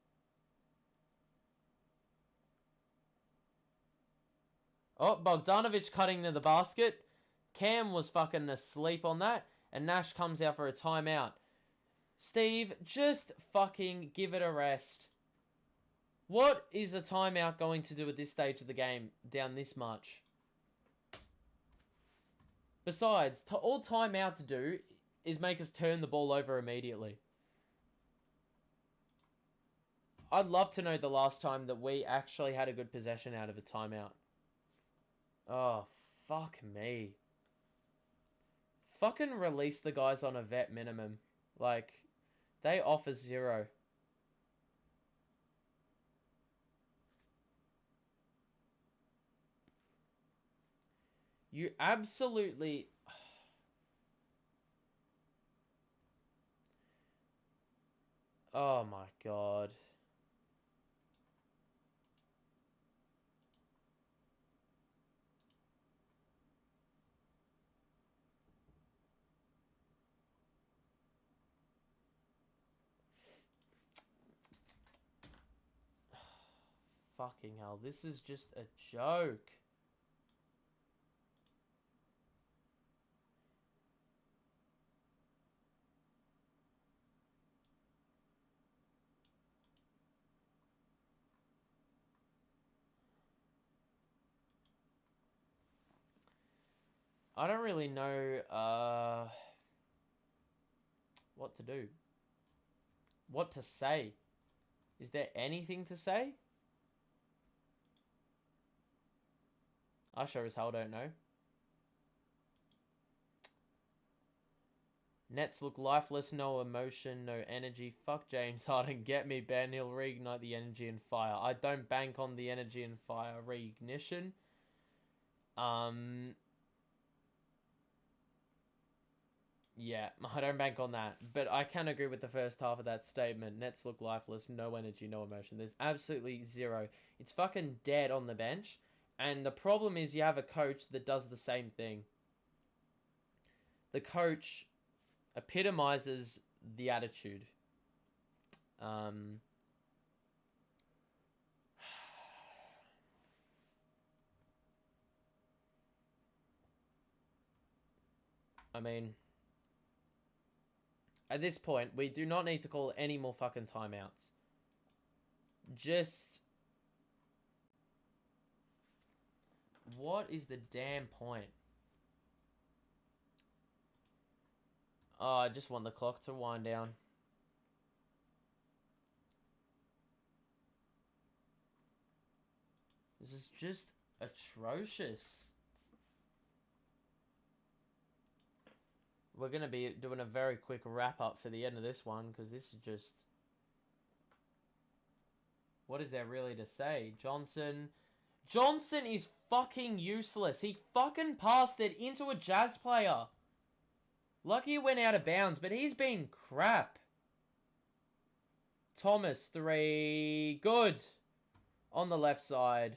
Oh, Bogdanovic cutting to the basket. Cam was fucking asleep on that. And Nash comes out for a timeout. Steve, just fucking give it a rest. What is a timeout going to do at this stage of the game down this much? Besides, all timeouts do is make us turn the ball over immediately. I'd love to know the last time that we actually had a good possession out of a timeout. Oh, fuck me. Fucking release the guys on a vet minimum. Like, they offer 0. You absolutely... Oh my god. Fucking hell, this is just a joke. I don't really know what to do. What to say. Is there anything to say? I sure as hell don't know. Nets look lifeless, no emotion, no energy. Fuck James Harden, get me Ben. He'll reignite the energy and fire. I don't bank on the energy and fire reignition. Yeah, I don't bank on that. But I can agree with the first half of that statement. Nets look lifeless, no energy, no emotion. There's absolutely 0. It's fucking dead on the bench. And the problem is you have a coach that does the same thing. The coach epitomizes the attitude. I mean, at this point, we do not need to call any more fucking timeouts. Just... what is the damn point? Oh, I just want the clock to wind down. This is just atrocious. We're going to be doing a very quick wrap-up for the end of this one, because this is just... what is there really to say? Johnson is fucking useless. He fucking passed it into a Jazz player. Lucky it went out of bounds, but he's been crap. Thomas, 3. Good. On the left side.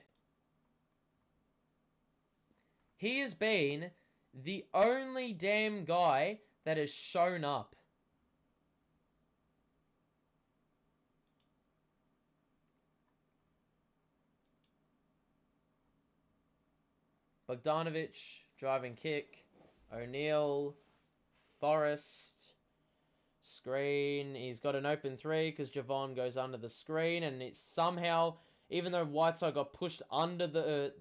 He has been the only damn guy that has shown up. Bogdanovic, driving kick. O'Neal, Forrest, screen. He's got an open 3 because Javon goes under the screen, and it's somehow, even though Whiteside got pushed under the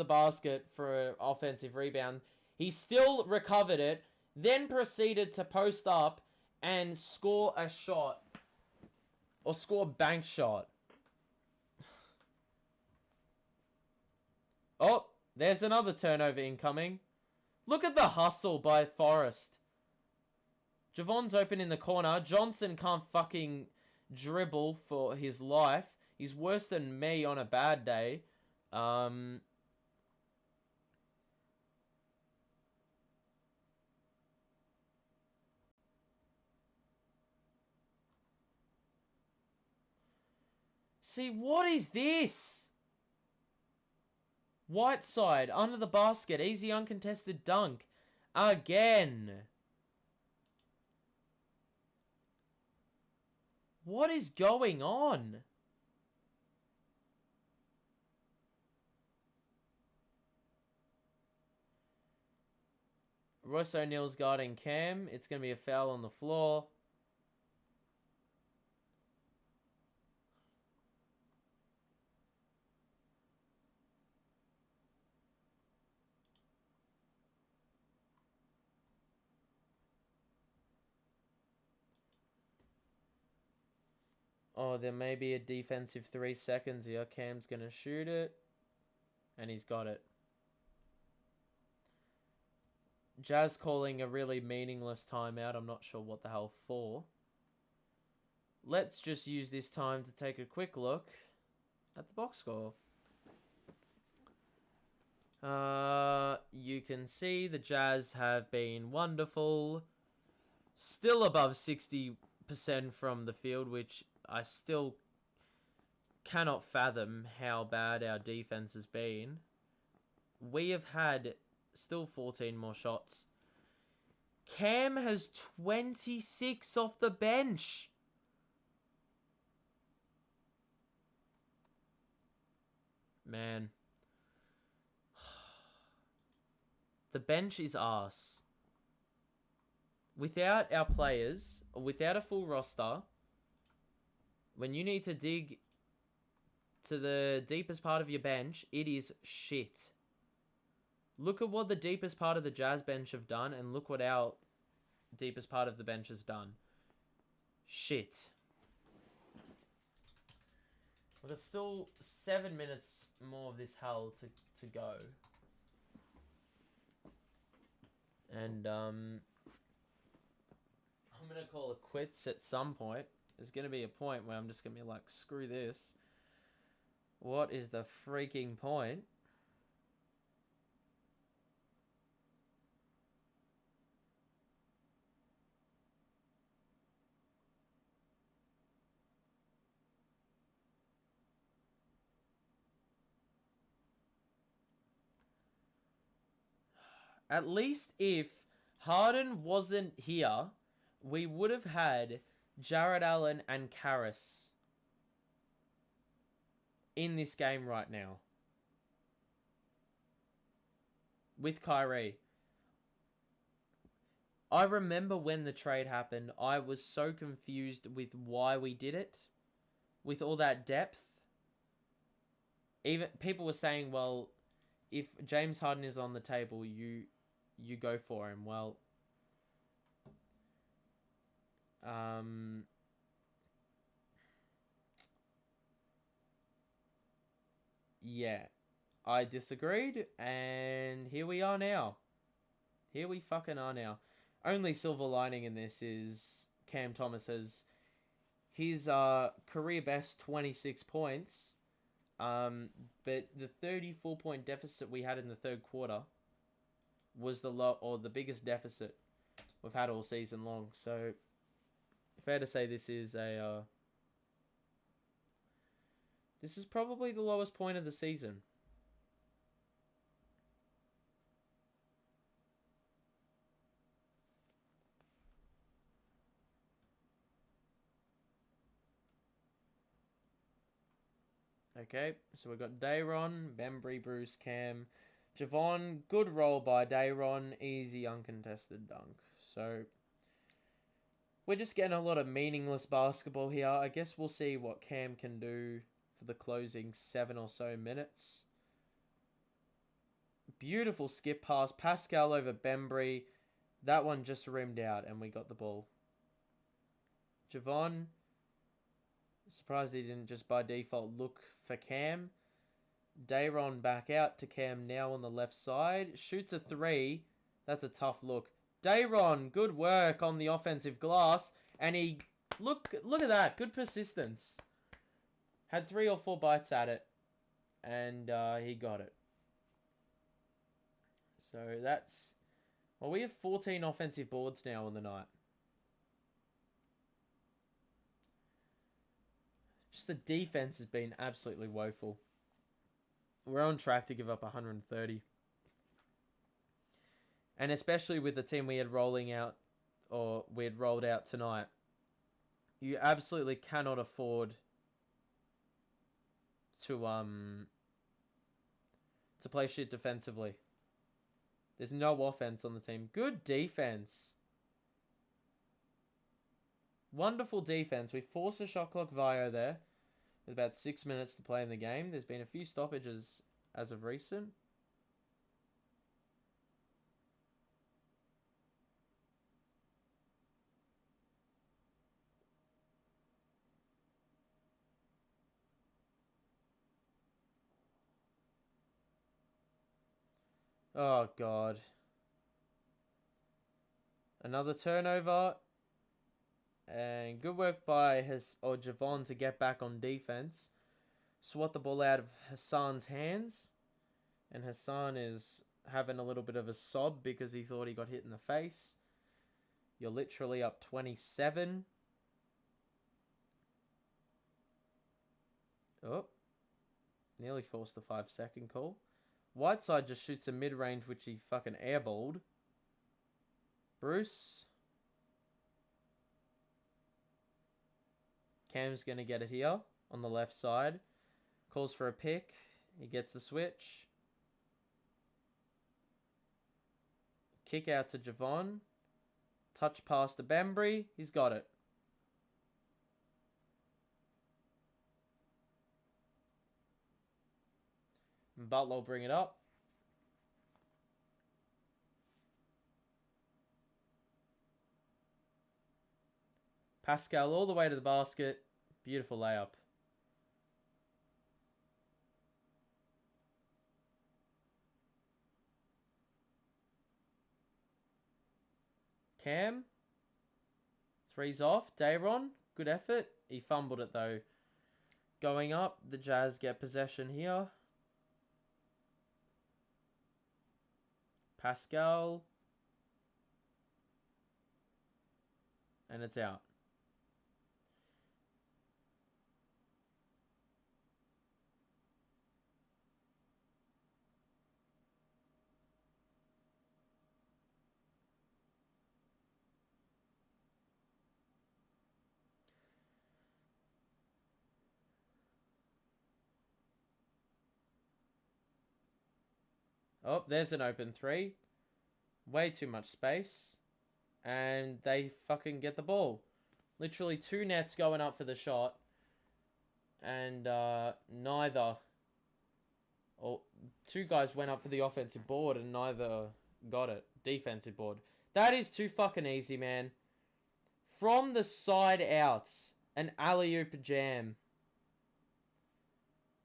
basket for an offensive rebound, he still recovered it, then proceeded to post up and score a shot. Or score a bank shot. Oh, there's another turnover incoming. Look at the hustle by Forrest. Javon's open in the corner. Johnson can't fucking dribble for his life. He's worse than me on a bad day. See, what is this? Whiteside, under the basket. Easy uncontested dunk. Again. What is going on? Royce O'Neal's guarding Cam. It's going to be a foul on the floor. Oh, there may be a defensive 3 seconds here. Cam's going to shoot it. And he's got it. Jazz calling a really meaningless timeout. I'm not sure what the hell for. Let's just use this time to take a quick look at the box score. You can see the Jazz have been wonderful. Still above 60% from the field, which I still cannot fathom how bad our defense has been. We have had still 14 more shots. Cam has 26 off the bench. Man. The bench is arse. Without our players, or without a full roster, when you need to dig to the deepest part of your bench, it is shit. Look at what the deepest part of the Jazz bench have done, and look what our deepest part of the bench has done. Shit. We've got still 7 minutes more of this hell to go. And, I'm going to call it quits at some point. There's going to be a point where I'm just going to be like, screw this. What is the freaking point? At least if Harden wasn't here, we would have had Jared Allen and Karras in this game right now. With Kyrie. I remember when the trade happened, I was so confused with why we did it. With all that depth. Even people were saying, well, if James Harden is on the table, you go for him. Well, yeah, I disagreed, and here we are now. Here we fucking are now. Only silver lining in this is Cam Thomas has his career best 26 points. But the 34-point deficit we had in the third quarter was the biggest deficit we've had all season long. So fair to say this is this is probably the lowest point of the season. Okay, so we've got Dayron, Bembry, Bruce, Cam, Javon. Good roll by Dayron. Easy, uncontested dunk. So we're just getting a lot of meaningless basketball here. I guess we'll see what Cam can do for the closing 7 or so minutes. Beautiful skip pass. Pascal over Bembry. That one just rimmed out and we got the ball. Javon. Surprised he didn't just by default look for Cam. Dayron back out to Cam now on the left side. Shoots a 3. That's a tough look. Dayron, good work on the offensive glass. And he... Look at that. Good persistence. Had 3 or 4 bites at it. And he got it. So that's... Well, we have 14 offensive boards now on the night. Just the defense has been absolutely woeful. We're on track to give up 130. And especially with the team we had rolled out tonight. You absolutely cannot afford to play shit defensively. There's no offense on the team. Good defense. Wonderful defense. We forced a shot clock Vio there. With about 6 minutes to play in the game. There's been a few stoppages as of recent. Oh, God. Another turnover. And good work by Javon to get back on defense. Swat the ball out of Hassan's hands. And Hassan is having a little bit of a sob because he thought he got hit in the face. You're literally up 27. Oh. Nearly forced the 5-second call. Whiteside just shoots a mid-range which he fucking airballed. Bruce. Cam's going to get it here on the left side. Calls for a pick. He gets the switch. Kick out to Javon. Touch pass to Bembry. He's got it. Butler will bring it up. Pascal all the way to the basket. Beautiful layup. Cam. 3's off. Dayron. Good effort. He fumbled it though. Going up. The Jazz get possession here. Pascal. And it's out. Oh, there's an open three. Way too much space. And they fucking get the ball. Literally 2 nets going up for the shot. And neither... Or 2 guys went up for the offensive board and neither got it. Defensive board. That is too fucking easy, man. From the side outs. An alley-oop jam.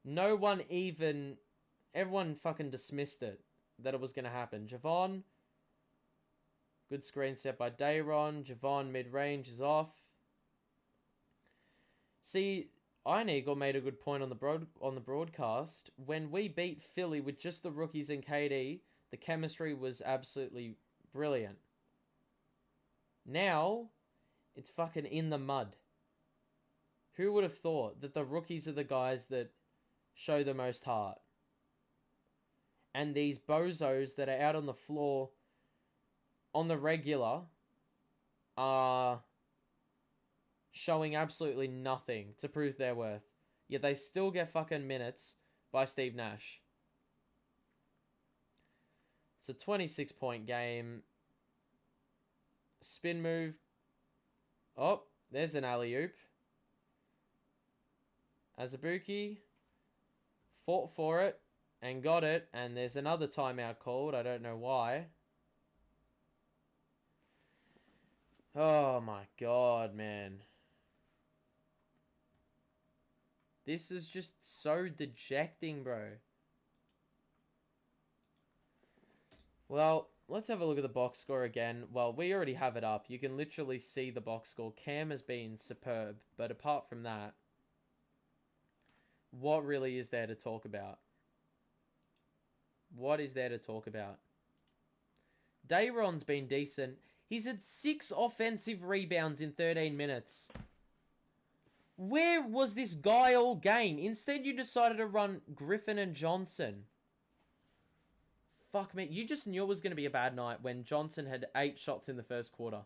No one even... Everyone fucking dismissed it. That it was going to happen. Javon. Good screen set by Dayron. Javon mid-range is off. See, Iron Eagle made a good point on the broadcast. When we beat Philly with just the rookies and KD, the chemistry was absolutely brilliant. Now, it's fucking in the mud. Who would have thought that the rookies are the guys that show the most heart? And these bozos that are out on the floor on the regular are showing absolutely nothing to prove their worth. Yet they still get fucking minutes by Steve Nash. It's a 26-point game. Spin move. Oh, there's an alley-oop. Azubuike fought for it and got it. And there's another timeout called. I don't know why. Oh my god, man. This is just so dejecting, bro. Well, let's have a look at the box score again. Well, we already have it up. You can literally see the box score. Cam has been superb. But apart from that, what really is there to talk about? What is there to talk about? Dayron's been decent. He's had 6 offensive rebounds in 13 minutes. Where was this guy all game? Instead, you decided to run Griffin and Johnson. Fuck me. You just knew it was going to be a bad night when Johnson had 8 shots in the first quarter.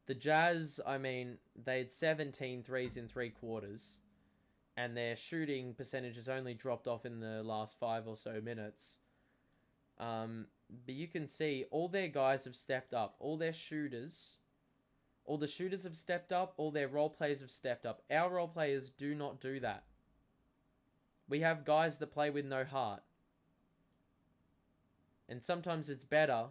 The Jazz, I mean, they had 17 threes in 3 quarters. And their shooting percentages only dropped off in the last 5 or so minutes. But you can see all their guys have stepped up. All the shooters have stepped up. All their role players have stepped up. Our role players do not do that. We have guys that play with no heart. And sometimes it's better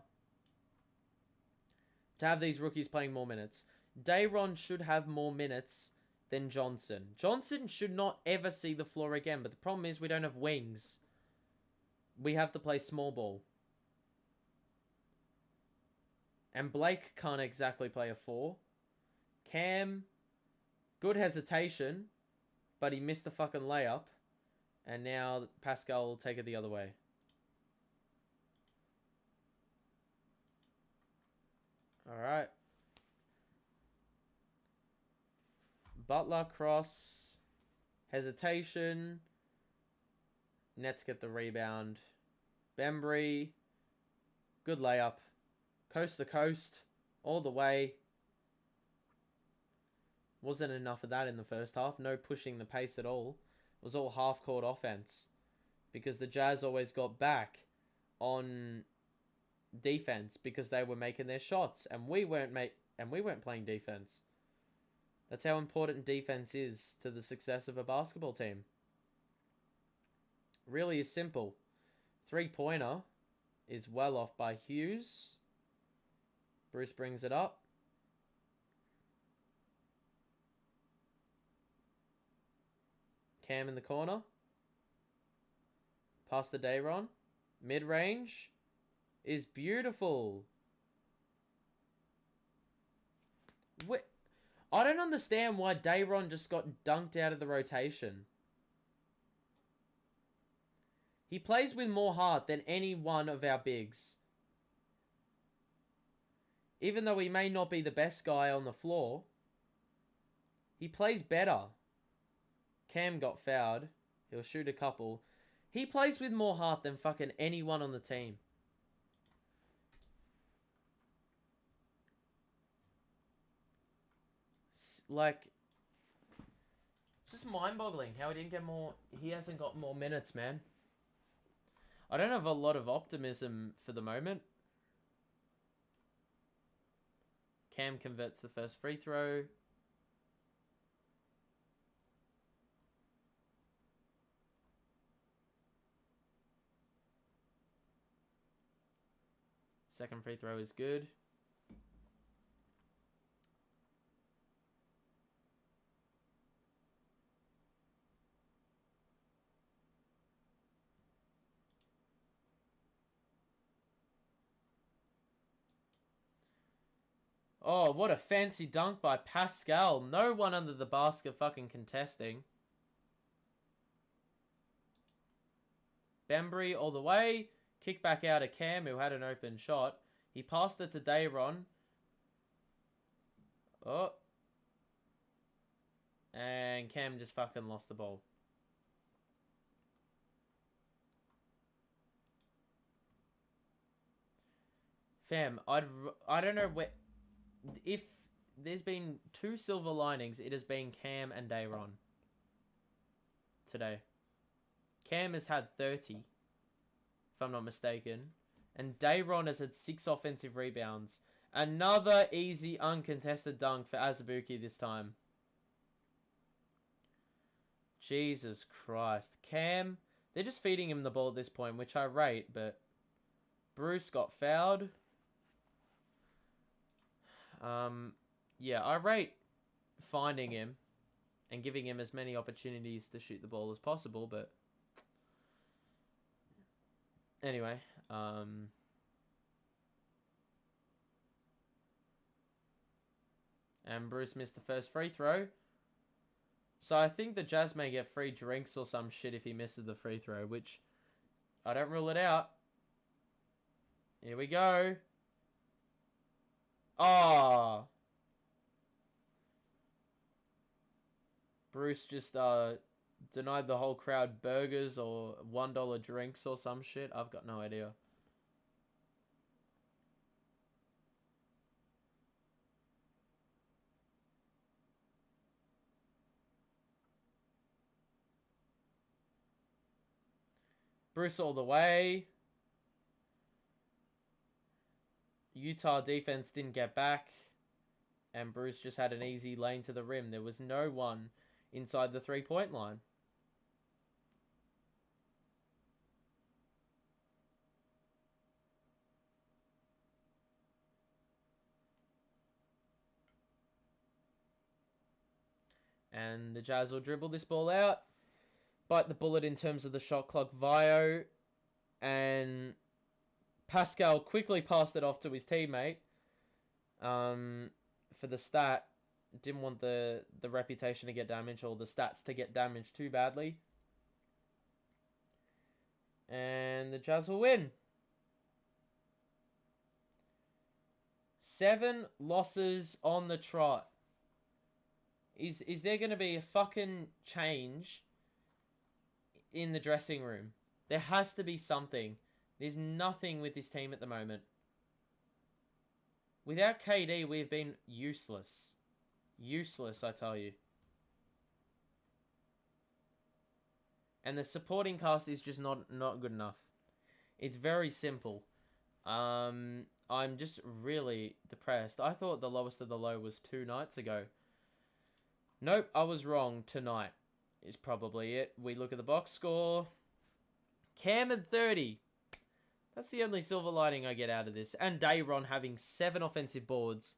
to have these rookies playing more minutes. Dayron should have more minutes than Johnson. Johnson should not ever see the floor again. But the problem is we don't have wings. We have to play small ball. And Blake can't exactly play a 4. Cam, good hesitation, but he missed the fucking layup. And now Pascal will take it the other way. Alright. Butler cross. Hesitation. Nets get the rebound. Bembry. Good layup. Coast to coast. All the way. Wasn't enough of that in the first half. No pushing the pace at all. It was all half-court offense. Because the Jazz always got back on defense because they were making their shots. And we weren't playing defense. That's how important defense is to the success of a basketball team. Really is simple. 3-pointer is well off by Hughes. Bruce brings it up. Cam in the corner. Pass the Dayron. Mid-range is beautiful. I don't understand why Dayron just got dunked out of the rotation. He plays with more heart than any one of our bigs. Even though he may not be the best guy on the floor, he plays better. Cam got fouled. He'll shoot a couple. He plays with more heart than fucking anyone on the team. Like, it's just mind-boggling how he didn't get more. He hasn't got more minutes, man. I don't have a lot of optimism for the moment. Cam converts the first free throw. Second free throw is good. Oh, what a fancy dunk by Pascal. No one under the basket fucking contesting. Bembry all the way. Kick back out of Cam, who had an open shot. He passed it to Dayron. Oh. And Cam just fucking lost the ball. Fam, I don't know where... If there's been 2 silver linings, it has been Cam and Dayron today. Cam has had 30, if I'm not mistaken. And Dayron has had 6 offensive rebounds. Another easy, uncontested dunk for Azubuike this time. Jesus Christ. Cam, they're just feeding him the ball at this point, which I rate, but Bruce got fouled. Yeah, I rate finding him and giving him as many opportunities to shoot the ball as possible, but anyway, and Bruce missed the first free throw. So I think the Jazz may get free drinks or some shit if he misses the free throw, which I don't rule it out. Here we go. Oh. Bruce just denied the whole crowd burgers or $1 drinks or some shit. I've got no idea. Bruce all the way. Utah defense didn't get back. And Bruce just had an easy lane to the rim. There was no one inside the 3-point line. And the Jazz will dribble this ball out. Bite the bullet in terms of the shot clock Vio. And Pascal quickly passed it off to his teammate. For the stat. Didn't want the reputation to get damaged or the stats to get damaged too badly. And the Jazz will win. 7 losses on the trot. Is there going to be a fucking change in the dressing room? There has to be something. There's nothing with this team at the moment. Without KD, we've been useless. Useless, I tell you. And the supporting cast is just not good enough. It's very simple. I'm just really depressed. I thought the lowest of the low was 2 nights ago. Nope, I was wrong. Tonight is probably it. We look at the box score. Cam and 30. That's the only silver lining I get out of this. And Dayron having 7 offensive boards,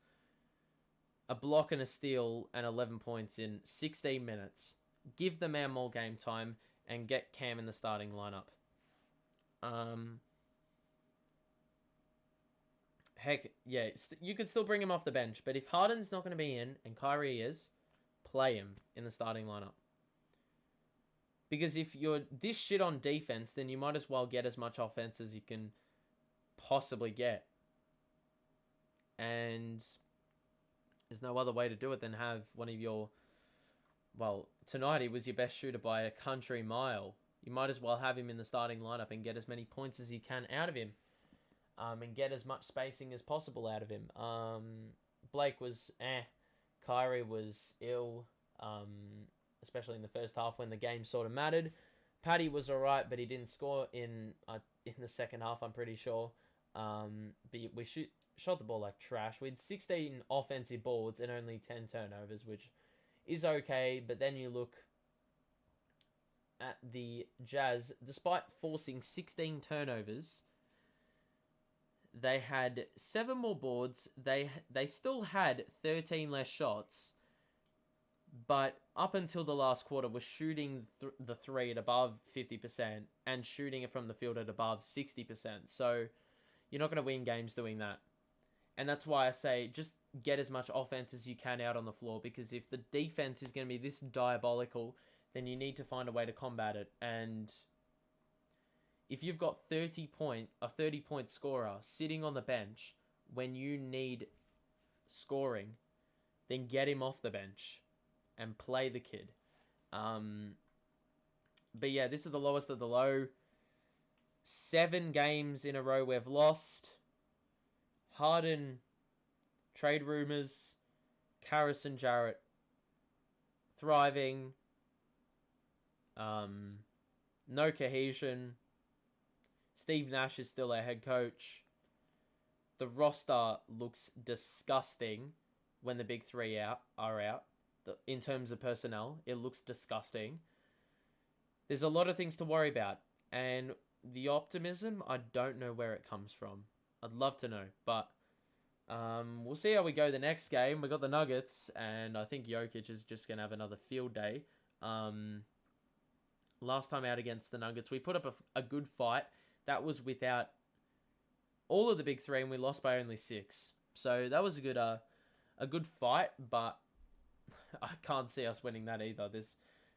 a block and a steal, and 11 points in 16 minutes. Give the man more game time and get Cam in the starting lineup. Heck, yeah, you could still bring him off the bench, but if Harden's not going to be in and Kyrie is, play him in the starting lineup. Because if you're this shit on defense, then you might as well get as much offense as you can possibly get. And there's no other way to do it than have one of your... Well, tonight he was your best shooter by a country mile. You might as well have him in the starting lineup and get as many points as you can out of him. And get as much spacing as possible out of him. Blake was Kyrie was ill. Especially in the first half when the game sort of mattered. Patty was alright, but he didn't score in, I in the second half, I'm pretty sure. But we shot the ball like trash. We had 16 offensive boards and only 10 turnovers, which is okay. But then you look at the Jazz, despite forcing 16 turnovers, they had 7 more boards. They still had 13 less shots, but up until the last quarter, was shooting the three at above 50% and shooting it from the field at above 60%. So you're not going to win games doing that. And that's why I say just get as much offense as you can out on the floor, because if the defense is going to be this diabolical, then you need to find a way to combat it. And if you've got a 30-point scorer sitting on the bench when you need scoring, then get him off the bench and play the kid. But yeah, this is the lowest of the low. 7 games in a row we've lost. Harden, trade rumors, Karras and Jarrett thriving. No cohesion. Steve Nash is still our head coach. The roster looks disgusting when the big three are out. In terms of personnel, it looks disgusting. There's a lot of things to worry about. And the optimism, I don't know where it comes from. I'd love to know. But we'll see how we go the next game. We got the Nuggets, and I think Jokic is just going to have another field day. Last time out against the Nuggets, we put up a good fight. That was without all of the big three, and we lost by only 6. So that was a good fight, but I can't see us winning that either. There's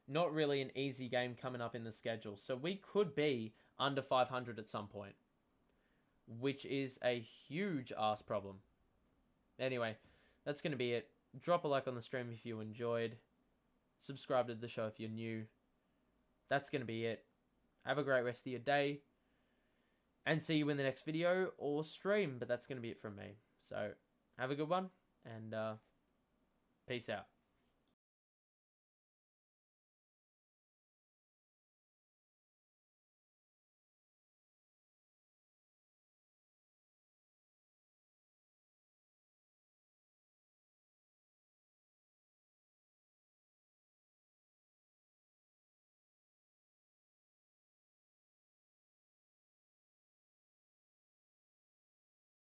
not really an easy game coming up in the schedule. So we could be under 500 at some point, which is a huge ass problem. Anyway, that's going to be it. Drop a like on the stream if you enjoyed. Subscribe to the show if you're new. That's going to be it. Have a great rest of your day. And see you in the next video or stream. But that's going to be it from me. So, have a good one. And peace out.